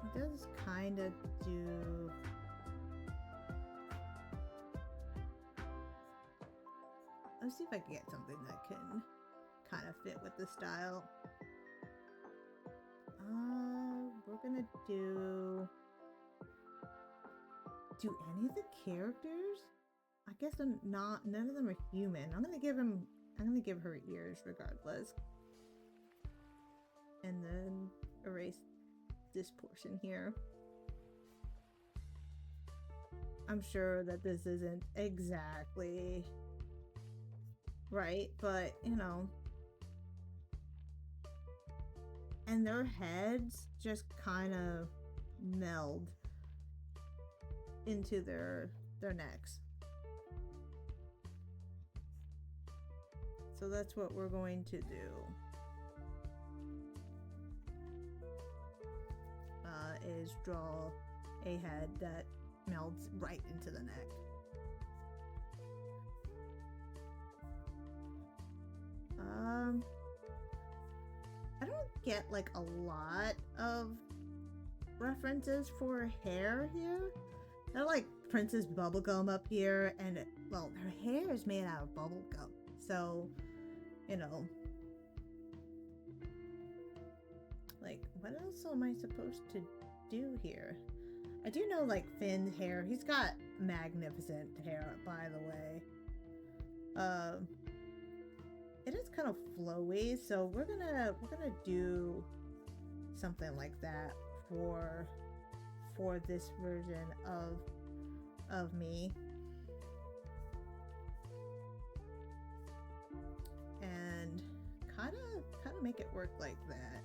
it does kind of do... Let's see if I can get something that can kind of fit with the style. We're gonna do any of the characters? I guess none of them are human. I'm gonna give her ears regardless. And then erase this portion here. I'm sure that this isn't exactly right, but you know. And their heads just kind of meld into their necks. So that's what we're going to do. Is draw a head that melds right into the neck. I don't get like a lot of references for hair here. They're like Princess Bubblegum up here, and well, her hair is made out of bubblegum, so you know. Like, what else am I supposed to do here? I do know like Finn's hair. He's got magnificent hair, by the way. It is kind of flowy, so we're gonna do something like that for this version of me. And kind of make it work like that.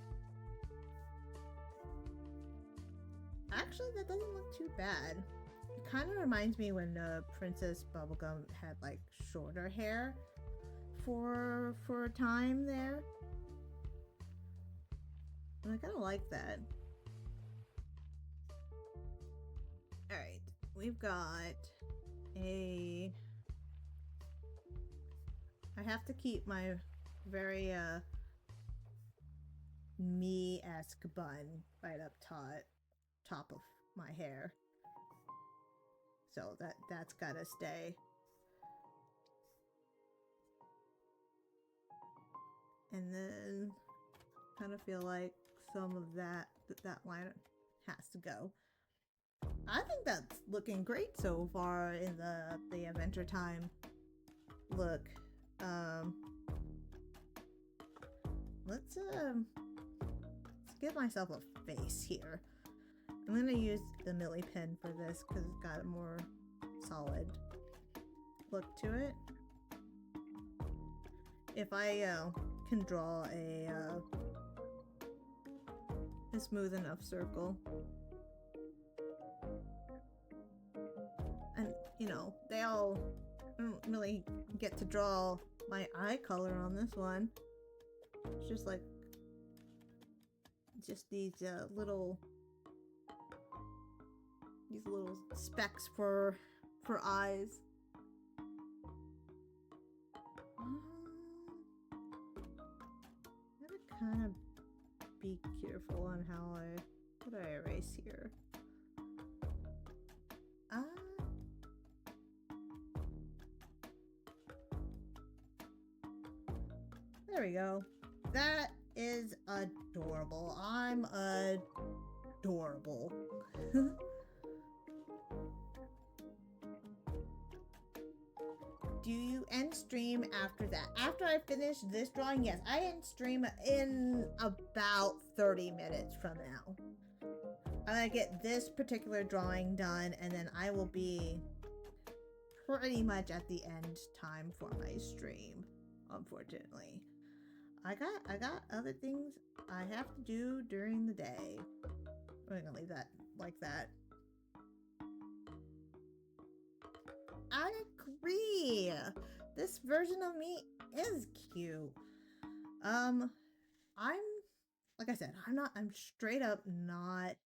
Actually, that doesn't look too bad. It kind of reminds me when Princess Bubblegum had like shorter hair for a time there. And I kind of like that. Alright, we've got a... I have to keep my very me-esque bun right up top of my hair. So that's gotta stay. And then kind of feel like some of that line has to go. I think that's looking great so far in the Adventure Time look. Let's give myself a face here. I'm gonna use the Millie pen for this because it's got a more solid look to it. If I can draw a smooth enough circle, and you know, I don't really get to draw my eye color on this one. It's just like these little specks for eyes. Gotta kind of be careful on what I erase here. There we go. That is adorable. I'm adorable. Do you end stream after that? After I finish this drawing, yes. I end stream in about 30 minutes from now. I'm gonna get this particular drawing done, and then I will be pretty much at the end time for my stream, unfortunately. I got other things I have to do during the day. I'm gonna leave that like that. I agree. This version of me is cute. I'm like I said, I'm straight up not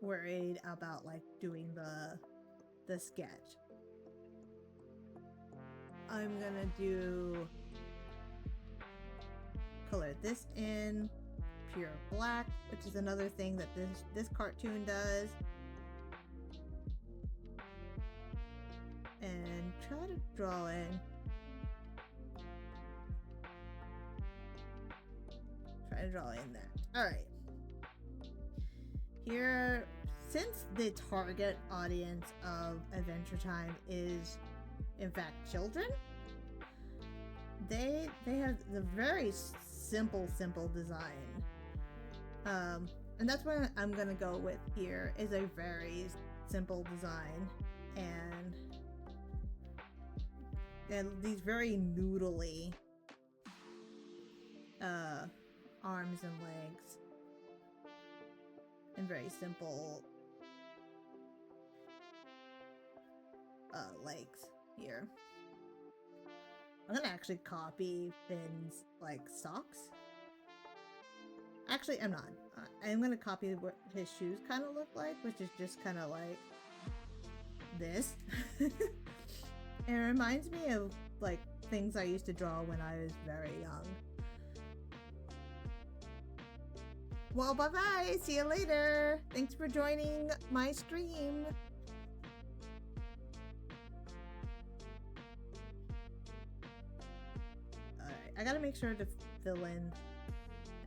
worried about like doing the sketch. I'm gonna color this in pure black, which is another thing that this cartoon does, and try to draw in that. All right, here, since the target audience of Adventure Time is in fact children, they have the very simple design, and that's what I'm gonna go with here, is a very simple design, and these very noodly arms and legs, and very simple legs here. I'm gonna actually copy Finn's like socks. Actually, I'm not. I'm gonna copy what his shoes kind of look like, which is just kind of like this. It reminds me of like things I used to draw when I was very young. Well, bye bye. See you later. Thanks for joining my stream. Alright, I gotta make sure to fill in.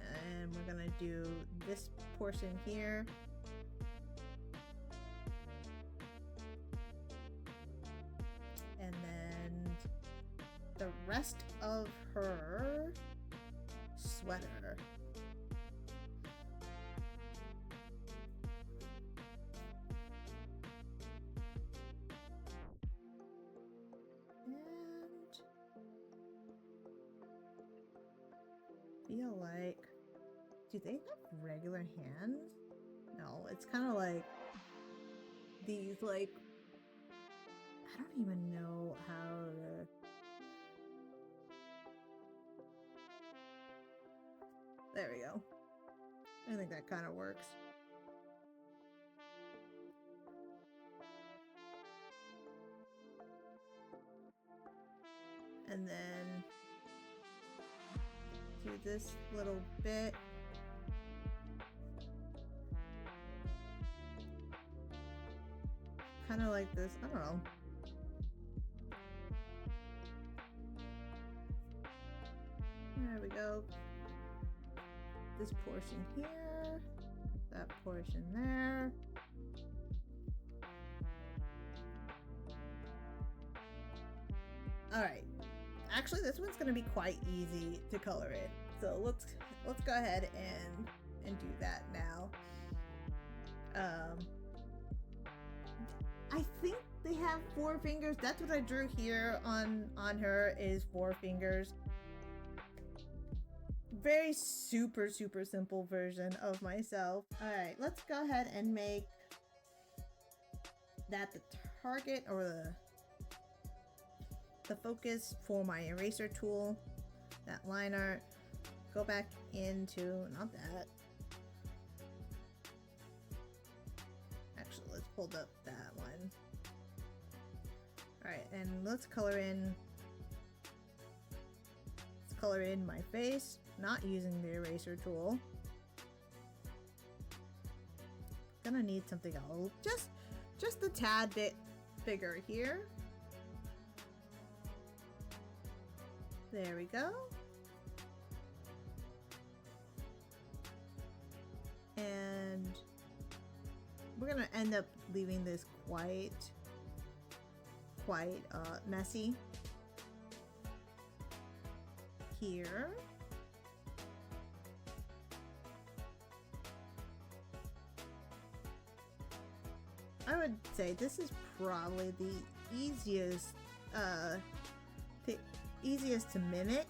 And we're gonna do this portion here. And then the rest rest of her sweater. Feel like, do they have regular hands? No, it's kind of like these, like, I don't even know how to. There we go. I think that kind of works. And then do this little bit. Kind of like this, I don't know. There we go. This portion here, that portion there. All right. Actually, this one's gonna be quite easy to color in. So let's go ahead and do that now. I think they have 4 fingers. That's what I drew here on her, is 4 fingers. Very super simple version of myself. All right, let's go ahead and make that the target, or the focus for my eraser tool. That line art. Go back into, not that. Actually, let's hold up that one. All right, and let's color in my face, not using the eraser tool. Gonna need something else, just a tad bit bigger here. There we go. And we're gonna end up leaving this quite messy here. I would say this is probably the easiest to mimic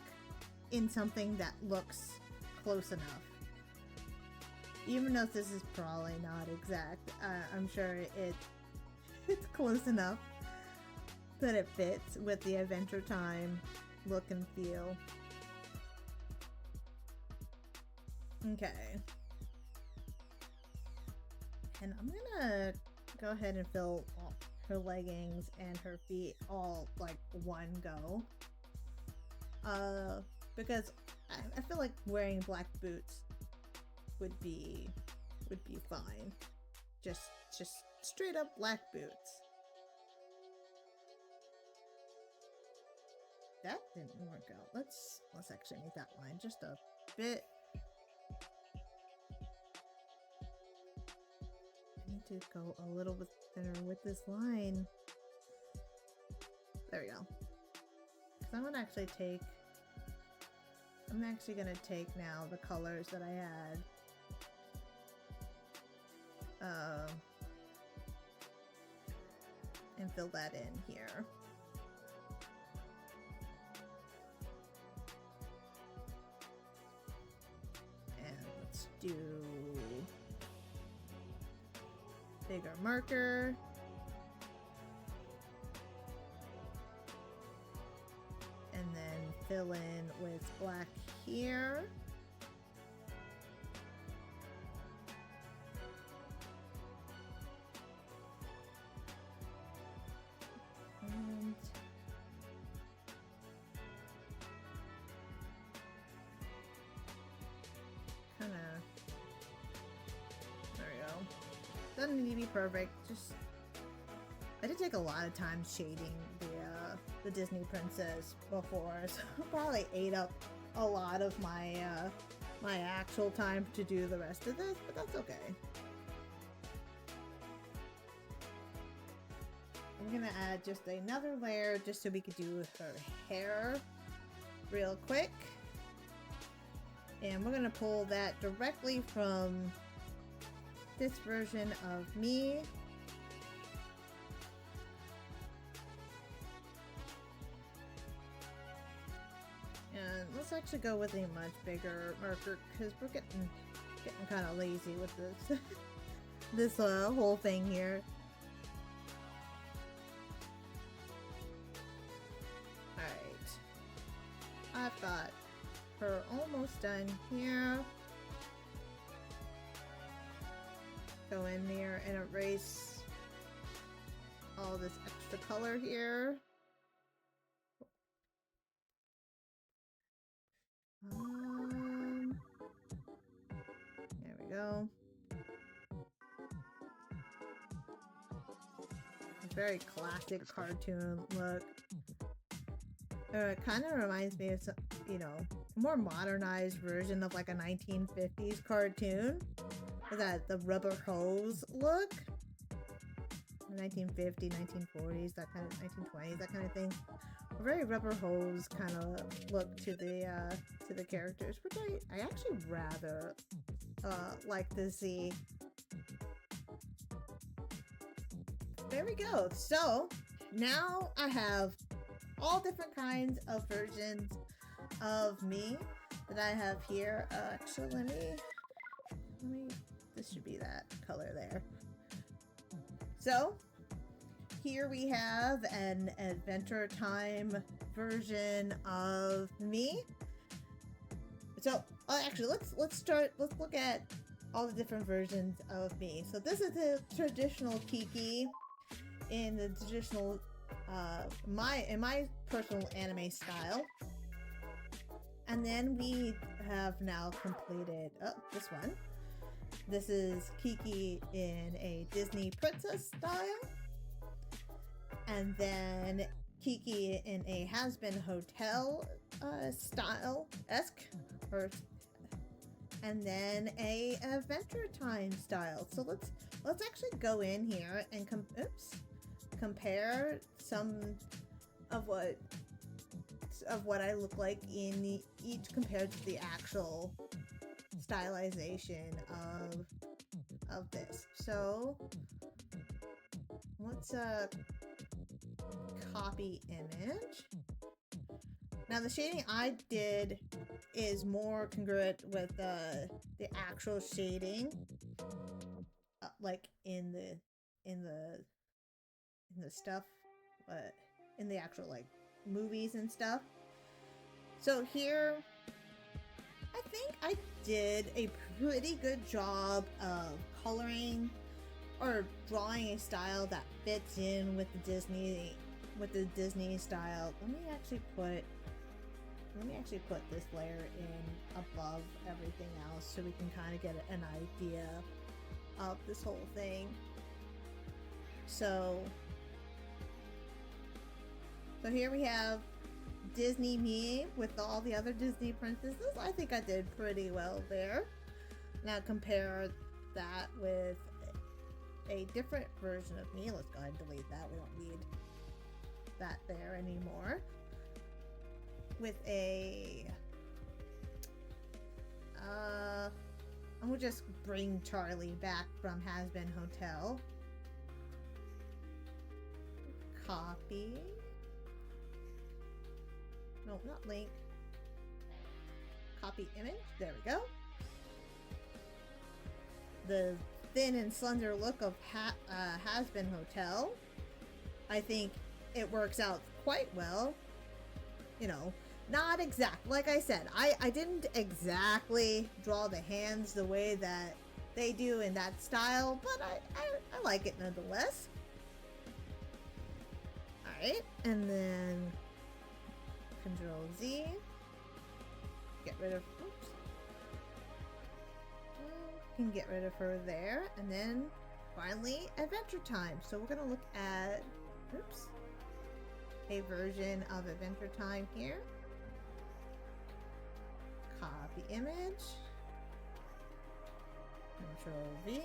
in something that looks close enough. Even though this is probably not exact, I'm sure it's close enough that it fits with the Adventure Time look and feel. Okay. And I'm gonna go ahead and fill her leggings and her feet all like one go. Because I feel like wearing black boots would be fine. Just straight up black boots. That didn't work out. Let's actually make that line just a bit. I need to go a little bit thinner with this line. There we go. So I'm actually gonna take now the colors that I had. And fill that in here. And let's do bigger marker. And then fill in with black here. And kind of, there we go. Doesn't need to be perfect. Just, I did take a lot of time shading the Disney princess before, so probably ate up a lot of my my actual time to do the rest of this, but that's okay. I'm gonna add just another layer just so we could do her hair. real quick. And we're gonna pull that directly from this version of me. And let's actually go with a much bigger marker because we're getting kind of lazy with this this whole thing here. Alright. I've got her almost done here. Go in there and erase all this extra color here. There we go. A very classic cartoon look. It kind of reminds me of some, you know, a more modernized version of like a 1950s cartoon. That the rubber hose look. 1950s, 1940s, that kind of 1920s, that kind of thing. A very rubber hose kind of look to the characters, which I actually rather like to see. There we go. So now I have all different kinds of versions of me that I have here. Actually, let me. This should be that color there. So here we have an Adventure Time version of me. So actually, let's look at all the different versions of me. So this is the traditional Kiki in the traditional in my personal anime style. And then we have now completed this one. This is Kiki in a Disney princess style. And then Kiki in a Hazbin Hotel style-esque. And then a Adventure Time style. So let's actually go in here and compare some of what I look like in each compared to the actual stylization of this. So let's copy image. Now the shading I did is more congruent with the actual shading, like in the stuff, in the actual like movies and stuff. So here, I think I did a pretty good job of coloring or drawing a style that fits in with the Disney style. Let me actually put this layer in above everything else so we can kind of get an idea of this whole thing. So here we have Disney me with all the other Disney princesses. I think I did pretty well there. Now compare that with a different version of me. Let's go ahead and delete that. We don't need that there anymore. With a I'm gonna just bring Charlie back from Hazbin Hotel. Copy. No, not link. Copy image. There we go. The thin and slender look of Hazbin Hotel. I think it works out quite well. You know, not exact. Like I said, I didn't exactly draw the hands the way that they do in that style, but I like it nonetheless. Alright, and then Control Z. Get rid of, oops. Can get rid of her there. And then finally, Adventure Time. So we're gonna look at, oops, a version of Adventure Time here. Copy image. Control V.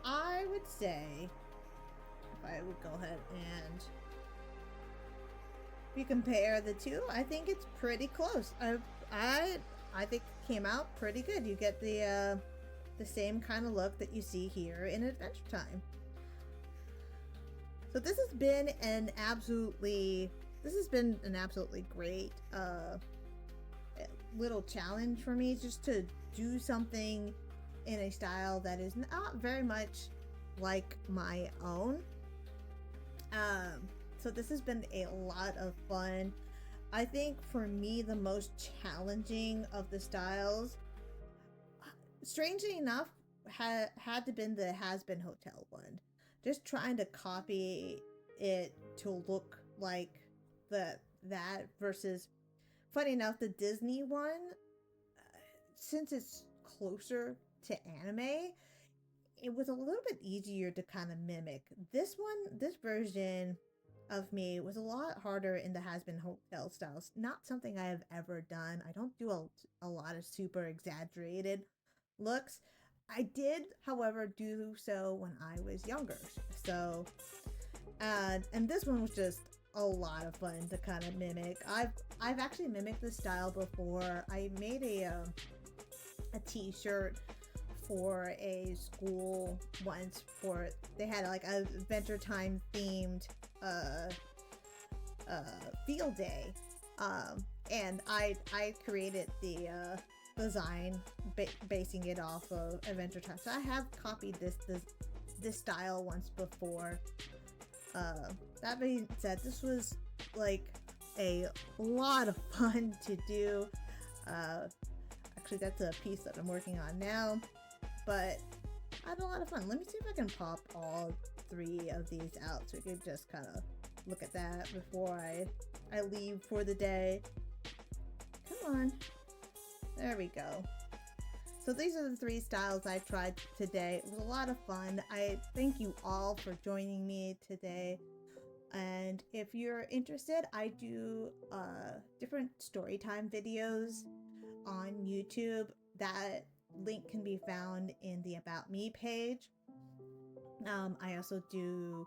I would say, if I would go ahead and if you compare the two, I think it's pretty close. I think it came out pretty good. You get the same kind of look that you see here in Adventure Time. So this has been an absolutely great little challenge for me, just to do something in a style that is not very much like my own. So this has been a lot of fun. I think for me, the most challenging of the styles, strangely enough, had to been the Hazbin Hotel one. Just trying to copy it to look like that versus, funny enough, the Disney one, since it's closer to anime, it was a little bit easier to kind of mimic. This version of me was a lot harder in the Hazbin Hotel styles. Not something I have ever done. I don't do a lot of super exaggerated looks. I did, however, do so when I was younger. So, and this one was just a lot of fun to kind of mimic. I've actually mimicked this style before. I made a t-shirt for a school once. For they had like a Adventure Time themed field day, and I created the design basing it off of Adventure Time. So I have copied this style once before. That being said, this was like a lot of fun to do. Actually, that's a piece that I'm working on now, but I had a lot of fun. Let me see if I can pop all 3 of these out so we can just kind of look at that before I leave for the day. Come on. There we go. So these are the 3 styles I tried today. It was a lot of fun. I thank you all for joining me today. And if you're interested, I do different story time videos on YouTube. That link can be found in the About Me page. I also do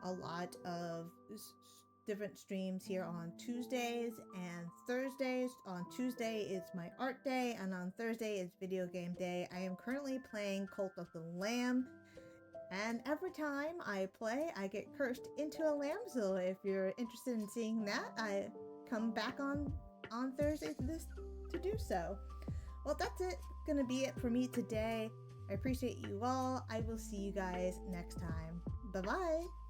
a lot of different streams here on Tuesdays and Thursdays. On Tuesday is my art day, and on Thursday is video game day. I am currently playing Cult of the Lamb, and every time I play, I get cursed into a lamb. So if you're interested in seeing that, I come back on Thursday to do so. Well, that's gonna be it for me today. I appreciate you all. I will see you guys next time. Bye bye.